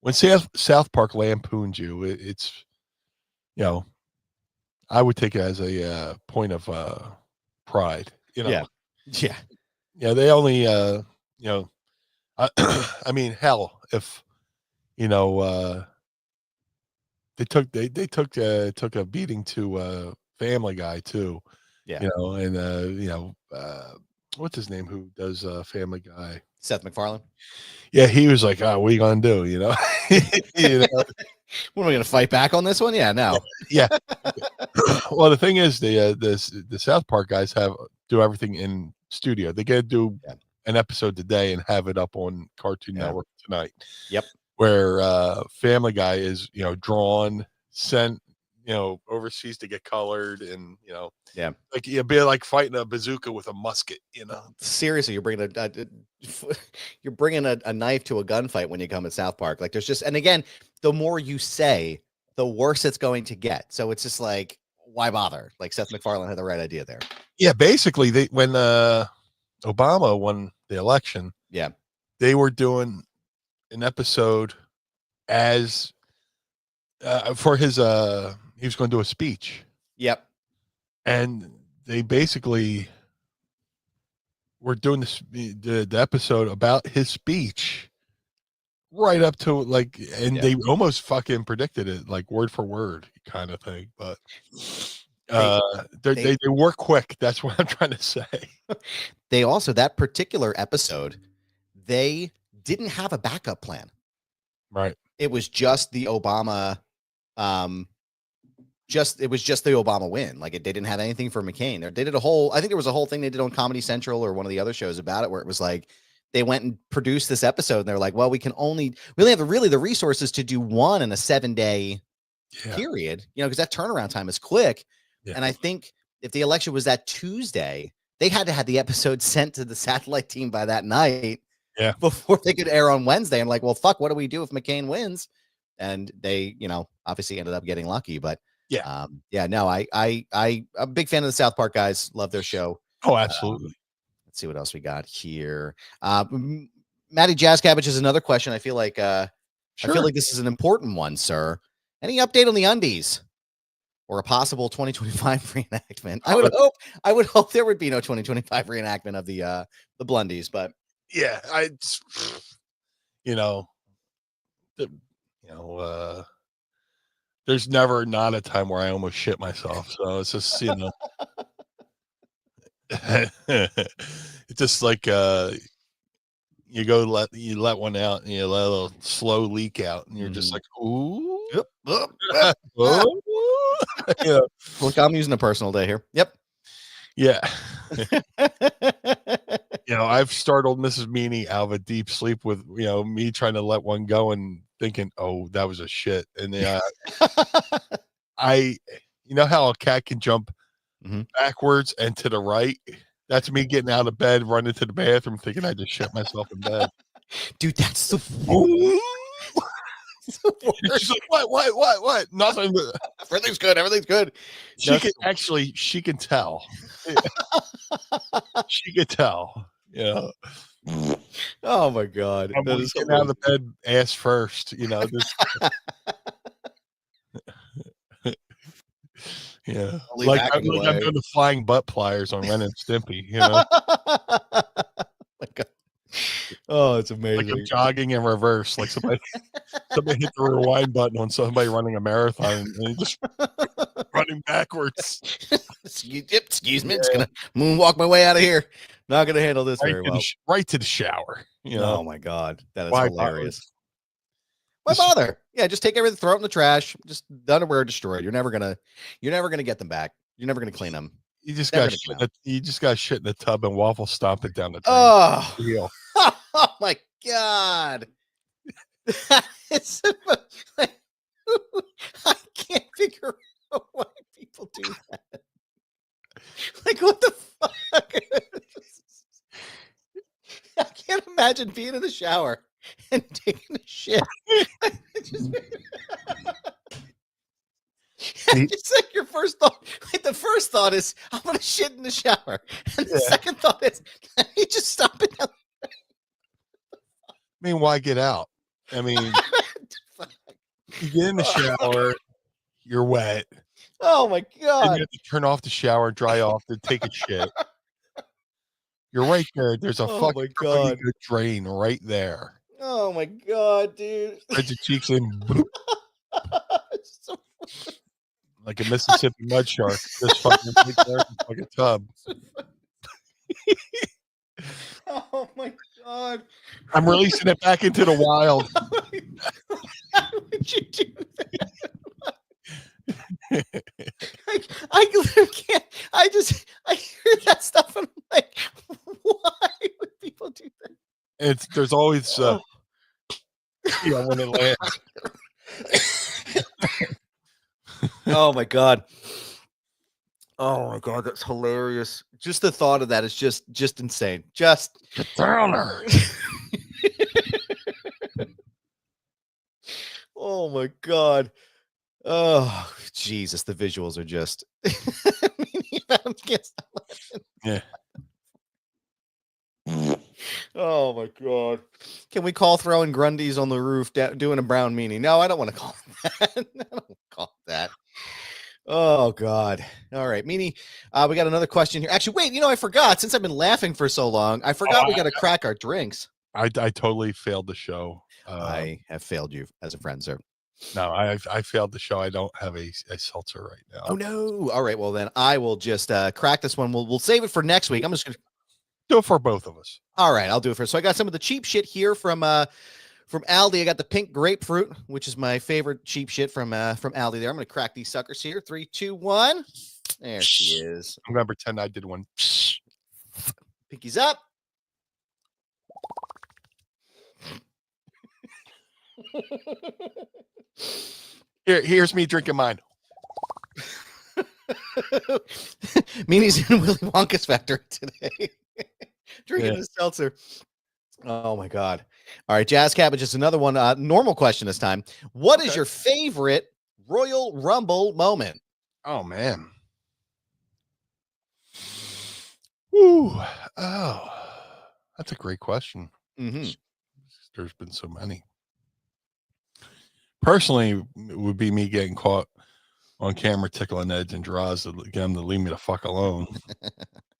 When South Park lampoons you, it's I would take it as a point of pride. Yeah. They only I mean, hell, if they took a beating to Family Guy too. Yeah. And what's his name who does Family Guy? Seth MacFarlane. Yeah, he was like, "Oh, what are you gonna do?" What am I gonna fight back on this one? Yeah, no. Yeah. Well, the thing is, the South Park guys do everything in studio. They get to do an episode today and have it up on Cartoon Network tonight. Yep. Where Family Guy is, drawn, sent, overseas to get colored, and like you'd be like fighting a bazooka with a musket. Seriously, you're bringing a knife to a gunfight when you come at South Park. Like there's just, and again, the more you say, the worse it's going to get. So it's just like, why bother? Like Seth MacFarlane had the right idea there. Yeah, basically, when Obama won the election, they were doing an episode as for his he was going to do a speech. Yep. And they basically were doing the episode about his speech right up to they almost fucking predicted it, like word for word kind of thing. But they work quick. That's what I'm trying to say. They also, that particular episode, they didn't have a backup plan. Right. It was just the Obama, it was just the Obama win. Like they didn't have anything for McCain. They did I think there was a whole thing they did on Comedy Central or one of the other shows about it, where it was like, they went and produced this episode and they're like, well, we only have the resources to do one in a 7-day period, because that turnaround time is quick. Yeah. And I think if the election was that Tuesday, they had to have the episode sent to the satellite team by that night before they could air on Wednesday. I'm like, well, fuck, what do we do if McCain wins? And they, obviously ended up getting lucky, but I'm a big fan of the South Park guys. Love their show. Oh, absolutely. Let's see what else we got here. Matty Jazz Cabbage is another question. I feel like I feel like this is an important one, sir. Any update on the undies or a possible 2025 reenactment? I would hope there would be no 2025 reenactment of the Blundies, but there's never not a time where I almost shit myself. So it's just, it's just like you let one out and you let a little slow leak out and you're just like, ooh. Look, I'm using a personal day here. Yep. Yeah. I've startled Mrs. Meanie out of a deep sleep with me trying to let one go and thinking, oh, that was a shit. And how a cat can jump backwards and to the right? That's me getting out of bed, running to the bathroom, thinking I just shit myself in bed. Dude, that's the Boom. worst. She's like, what? Nothing. Everything's good. Everything's good. She can tell. She could tell. Yeah. Oh my God. I'm That is getting out of the bed ass first, yeah. Like I'm doing the flying butt pliers on Ren and Stimpy, My God. Oh, it's like amazing. I'm jogging in reverse, like somebody hit the rewind button on somebody running a marathon and they just running backwards. Excuse me. I'm just gonna moonwalk my way out of here. Not gonna handle this very well. Right to the shower. Oh my God, that is Why hilarious. Why bother? Yeah, just take everything, throw it in the trash. Just the underwear destroyed. You're never gonna get them back. You're never gonna clean them. You just got shit in the tub and waffle stomp it down the drain. Oh, oh my God. It's like, I can't figure out why people do that. Like, what the fuck? I can't imagine being in the shower and taking a shit. It's like your first thought. Like the first thought is, I'm gonna shit in the shower, and the second thought is, let me just stop it. I mean, why get out? I mean, you get in the shower, you're wet. Oh my God! And you have to turn off the shower, dry off, then take a shit. You're right there. There's a fucking good drain right there. Oh my God, dude! Spread your cheeks in, like a Mississippi mud shark. Just fucking right there, like a tub. Oh my God! I'm releasing it back into the wild. How would you do that? I literally can't. I hear that stuff and I'm like, why would people do that? There's always when it lands. Oh my God. Oh my God, that's hilarious. Just the thought of that is just insane. Just get down there. Oh my God. Oh Jesus, the visuals are just yeah. Oh my God. Can we call throwing Grundies on the roof doing a brown meanie? No, I don't want to call it that. I don't want to call it that. Oh God. All right, Meanie. We got another question here. Actually, wait, I forgot. Since I've been laughing for so long, I forgot we got to crack our drinks. I totally failed the show. I have failed you as a friend, sir. No, I failed the show. I don't have a seltzer right now. Oh no. All right. Well, then I will just crack this one. We'll save it for next week. I'm just gonna do it for both of us. All right, I'll do it first. So I got some of the cheap shit here from Aldi. I got the pink grapefruit, which is my favorite cheap shit from Aldi. There, I'm gonna crack these suckers here. 3, 2, 1. There she is. I'm gonna pretend I did one. Pinkies up. Here's me drinking mine. Meanie's in Willy Wonka's factory today. Drinking a seltzer. Oh my God. All right, Jazz Cabbage, just another one. Normal question this time. What is your favorite Royal Rumble moment? Oh man. Ooh. Oh, that's a great question. Mm-hmm. There's been so many. Personally, it would be me getting caught on camera tickling Edge and Draws to get him to leave me the fuck alone.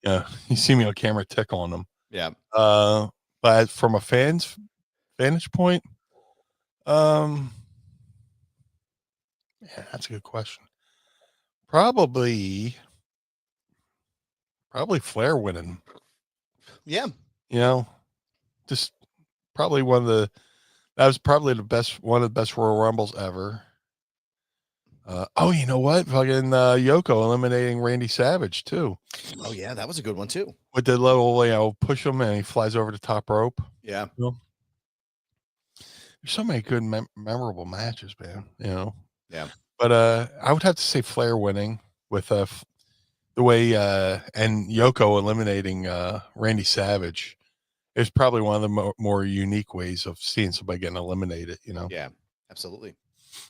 Yeah, you see me on camera tickling them. Yeah. But from a fan's vantage point, yeah, that's a good question. Probably Flair winning. Yeah. Just probably that was probably one of the best Royal Rumbles ever. You know what? Fucking Yoko eliminating Randy Savage too. Oh yeah, that was a good one too. With the little, push him and he flies over the top rope. Yeah. There's so many good, memorable matches, man. Yeah. But I would have to say Flair winning with the way and Yoko eliminating Randy Savage It's probably one of the more unique ways of seeing somebody getting eliminated, Yeah, absolutely.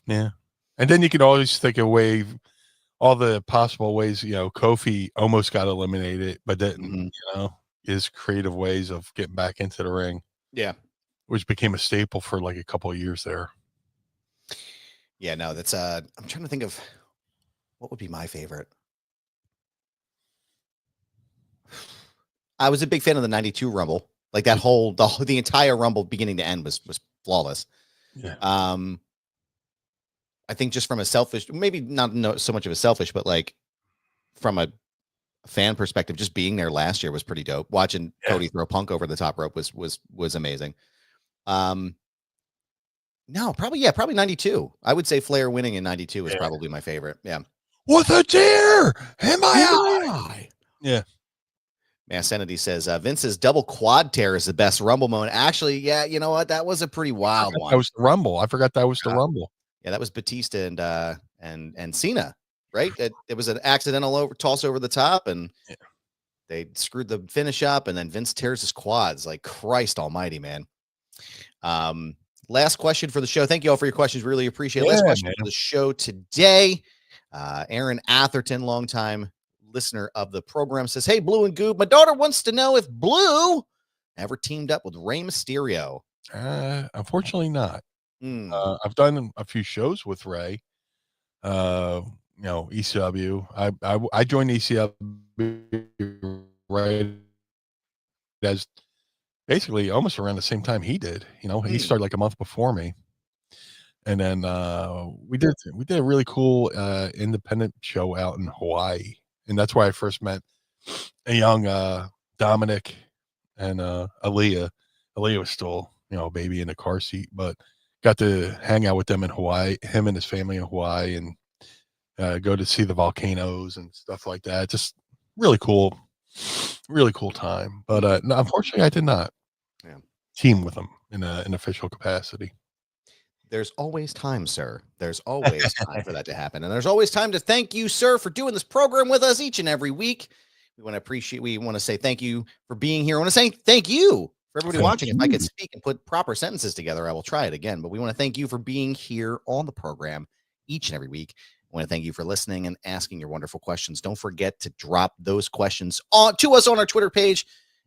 Yeah. And then you can always think of all the possible ways, Kofi almost got eliminated, but didn't, his creative ways of getting back into the ring. Yeah. Which became a staple for like a couple of years there. Yeah, no, that's I'm trying to think of what would be my favorite. I was a big fan of the 92 Rumble. Like that the entire Rumble beginning to end was flawless. Yeah. I think just from a selfish, maybe not so much of a selfish, but like from a fan perspective, just being there last year was pretty dope. Watching Cody throw Punk over the top rope was amazing. No, probably 92. I would say Flair winning in 92 is probably my favorite. Yeah. With a tear in my eye. Yeah. Massenity says Vince's double quad tear is the best Rumble moment. Actually, yeah, you know what? That was a pretty wild one. That was the Rumble. I forgot that was the Rumble. Yeah, that was Batista and Cena, right? It was an accidental toss over the top, and they screwed the finish up, and then Vince tears his quads. Like Christ Almighty, man. Last question for the show. Thank you all for your questions. Really appreciate it. Last question for the show today. Aaron Atherton, longtime listener of the program, says, "Hey, Blue and Goob, my daughter wants to know if Blue ever teamed up with Rey Mysterio." Unfortunately not. I've done a few shows with Rey. ECW. I joined ECW right as basically almost around the same time he did. He started like a month before me. And then we did a really cool independent show out in Hawaii. And that's where I first met a young Dominic and Aaliyah. Aaliyah was still, a baby in a car seat, but got to hang out with them in Hawaii, him and his family in Hawaii, and go to see the volcanoes and stuff like that. Just really cool time. But no, unfortunately, I did not team with them in an official capacity. There's always time, sir. There's always time for that to happen. And there's always time to thank you, sir, for doing this program with us each and every week. We want to say thank you for being here. I want to say thank you for everybody watching. If I could speak and put proper sentences together, I will try it again. But we want to thank you for being here on the program each and every week. I want to thank you for listening and asking your wonderful questions. Don't forget to drop those questions to us on our Twitter page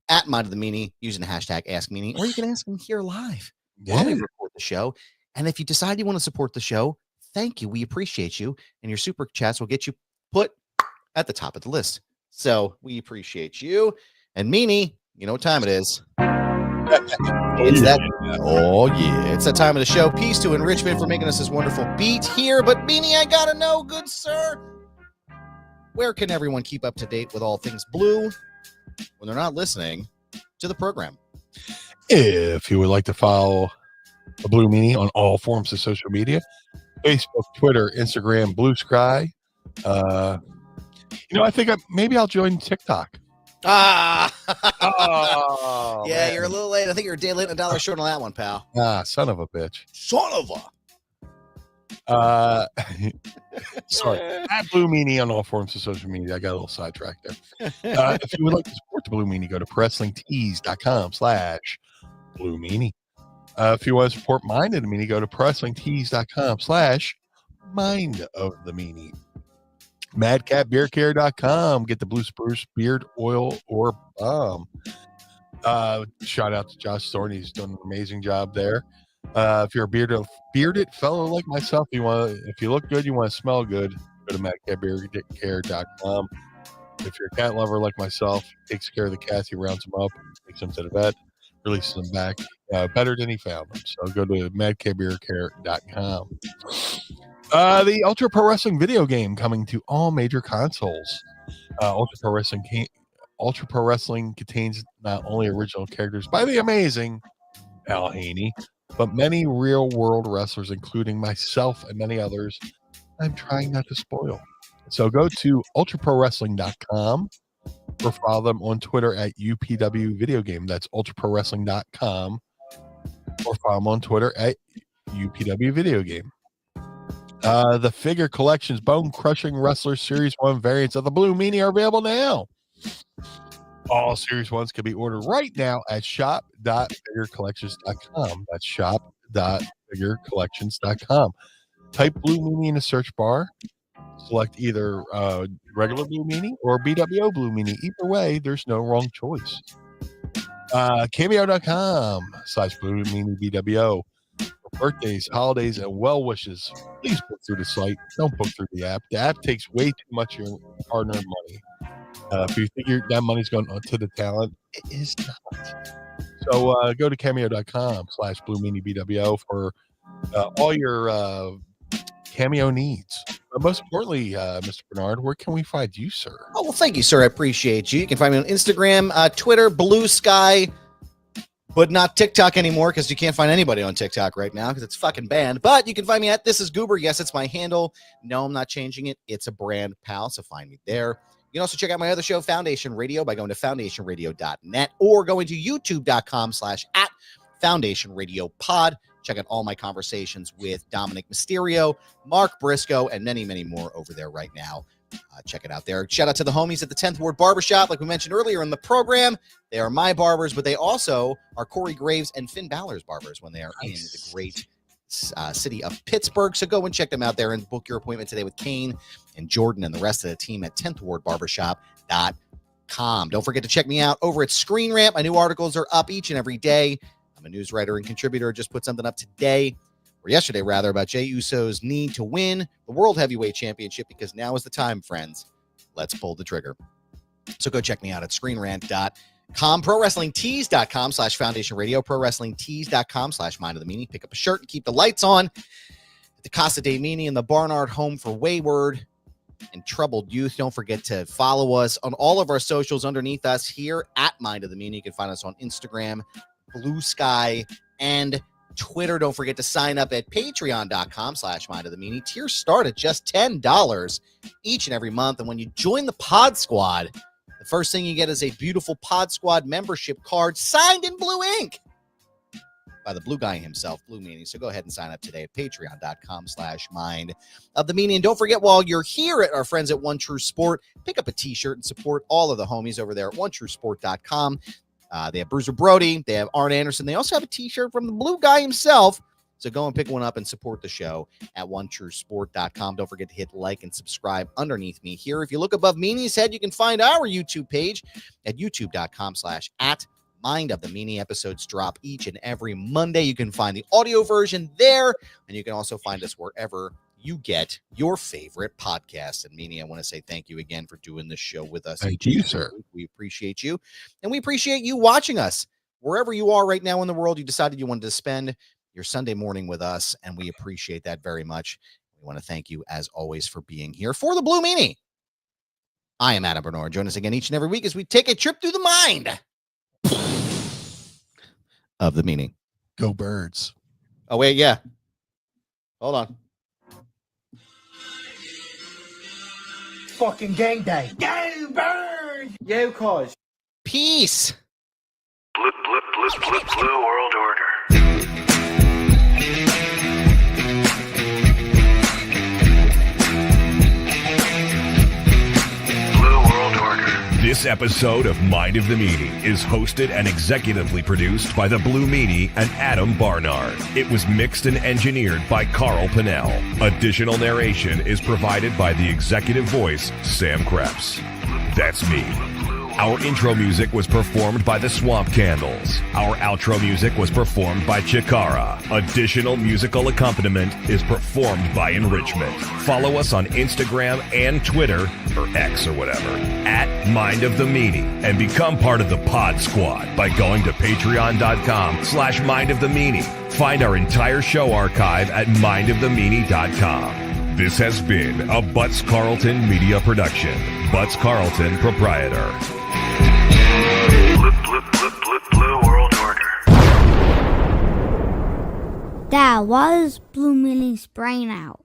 at Mind of the Meanie using the hashtag AskMeanie, or you can ask them here live while we record the show. And if you decide you want to support the show, thank you. We appreciate you. And your super chats will get you put at the top of the list. So we appreciate you. And Meanie, you know what time it is. It's that. Oh, yeah. It's that time of the show. Peace to Enrichment for making us this wonderful beat here. But Meanie, I got to know, good sir, where can everyone keep up to date with all things Blue when they're not listening to the program? If you would like to follow the Blue Meanie on all forms of social media, Facebook, Twitter, Instagram, Blue Sky. I think maybe I'll join TikTok. Yeah, man. You're a little late. I think you're a day late and $1 short on that one, pal. Son of a bitch. Son of a. Sorry. At Blue Meanie on all forms of social media. I got a little sidetracked there. If you would like to support the Blue Meanie, go to ProWrestlingTees.com/Blue Meanie. If you want to support Mind of the Meanie, go to ProWrestlingTees.com/Mind of the Meanie. MadCatBeardCare.com. Get the Blue Spruce beard oil or balm. Shout out to Josh Thorne. He's done an amazing job there. If you're a bearded fellow like myself, if you look good, you want to smell good, go to MadCatBeardCare.com. If you're a cat lover like myself, takes care of the cats, he rounds them up, takes them to the vet, releases them back better than he found them. So go to MadCatBeardCare.com. The Ultra Pro Wrestling video game coming to all major consoles. Ultra Pro Wrestling contains not only original characters by the amazing Al Haney, but many real-world wrestlers, including myself and many others I'm trying not to spoil. So go to ultraprowrestling.com or follow them on Twitter at UPW Video Game. That's ultraprowrestling.com or follow them on Twitter at UPW Video Game. The figure collections Bone Crushing Wrestler Series 1 variants of the Blue Meanie are available now. All Series 1s can be ordered right now at shop.figurecollections.com. That's shop.figurecollections.com. Type Blue Meanie in the search bar. Select either regular Blue Meanie or BWO Blue Meanie. Either way, there's no wrong choice. Cameo.com/Blue Meanie BWO. For birthdays, holidays, and well wishes, please book through the site. Don't book through the app. The app takes way too much of your hard-earned money. If you think that money's going to the talent, it is not. So go to cameo.com/Blue Meanie BWO for all your Cameo needs. But most importantly, Mr. Bernard, where can we find you, sir? Oh, well, thank you, sir. I appreciate you. You can find me on Instagram, Twitter, Blue Sky, but not TikTok anymore because you can't find anybody on TikTok right now because it's fucking banned. But you can find me at This Is Goober. Yes, it's my handle. No, I'm not changing it. It's a brand, pal, so find me there. You can also check out my other show, Foundation Radio, by going to foundationradio.net or going to youtube.com/@FoundationRadioPod. Check out all my conversations with Dominic Mysterio, Mark Briscoe, and many, many more over there right now. Check it out there. Shout out to the homies at the 10th Ward Barbershop. Like we mentioned earlier in the program, they are my barbers, but they also are Corey Graves and Finn Balor's barbers when they are in the great city of Pittsburgh. So go and check them out there and book your appointment today with Kane and Jordan and the rest of the team at 10th Ward Barbershop.com. Don't forget to check me out over at Screen Rant. My new articles are up each and every day. I'm a news writer and contributor. Just put something up today, or yesterday rather, about Jey Uso's need to win the World Heavyweight Championship because now is the time, friends. Let's pull the trigger. So go check me out at screenrant.com, prowrestlingtees.com/Foundation Radio, prowrestlingtees.com/Mind of the Meanie. Pick up a shirt and keep the lights on at the Casa de Meanie and the Barnard Home for Wayward and Troubled Youth. Don't forget to follow us on all of our socials underneath us here at Mind of the Meanie. You can find us on Instagram, Blue Sky, and Twitter. Don't forget to sign up at patreon.com/Mind of the Meanie. Tiers start at just $10 each and every month. And when you join the Pod Squad, the first thing you get is a beautiful Pod Squad membership card signed in blue ink by the blue guy himself, Blue Meanie. So go ahead and sign up today at patreon.com/Mind of the Meanie. And don't forget, while you're here at our friends at One True Sport, pick up a t-shirt and support all of the homies over there at OneTrueSport.com. They have Bruiser Brody. They have Arn Anderson. They also have a t-shirt from the blue guy himself. So go and pick one up and support the show at OneTrueSport.com. Don't forget to hit like and subscribe underneath me here. If you look above Meanie's head, you can find our YouTube page at youtube.com/@Mind of the Meanie. Episodes drop each and every Monday. You can find the audio version there, and you can also find us wherever you get your favorite podcast. And Meanie, I want to say thank you again for doing this show with us. Thank you, sir. We appreciate you, and we appreciate you watching us wherever you are right now in the world. You decided you wanted to spend your Sunday morning with us, and we appreciate that very much. We want to thank you, as always, for being here for the Blue Meanie. I am Adam Bernard. Join us again each and every week as we take a trip through the mind of the Meanie. Go Birds. Oh, wait, yeah. Hold on. Fucking gang day. Go Birds! Yo, cause. Peace. Blue World Order. This episode of Mind of the Meanie is hosted and executively produced by the Blue Meanie and Adam Barnard. It was mixed and engineered by Carl Pinnell. Additional narration is provided by the executive voice, Sam Krebs. That's me. Our intro music was performed by the Swamp Candles. Our outro music was performed by Chikara. Additional musical accompaniment is performed by Enrichment. Follow us on Instagram and Twitter, or X or whatever, at Mind of the Meanie, and become part of the Pod Squad by going to patreon.com/Mind of the Meanie. Find our entire show archive at mindofthemeanie.com. This has been a Butts Carlton media production. Butts Carlton, proprietor. Blue World Order. That was Blue Meanie's brain out.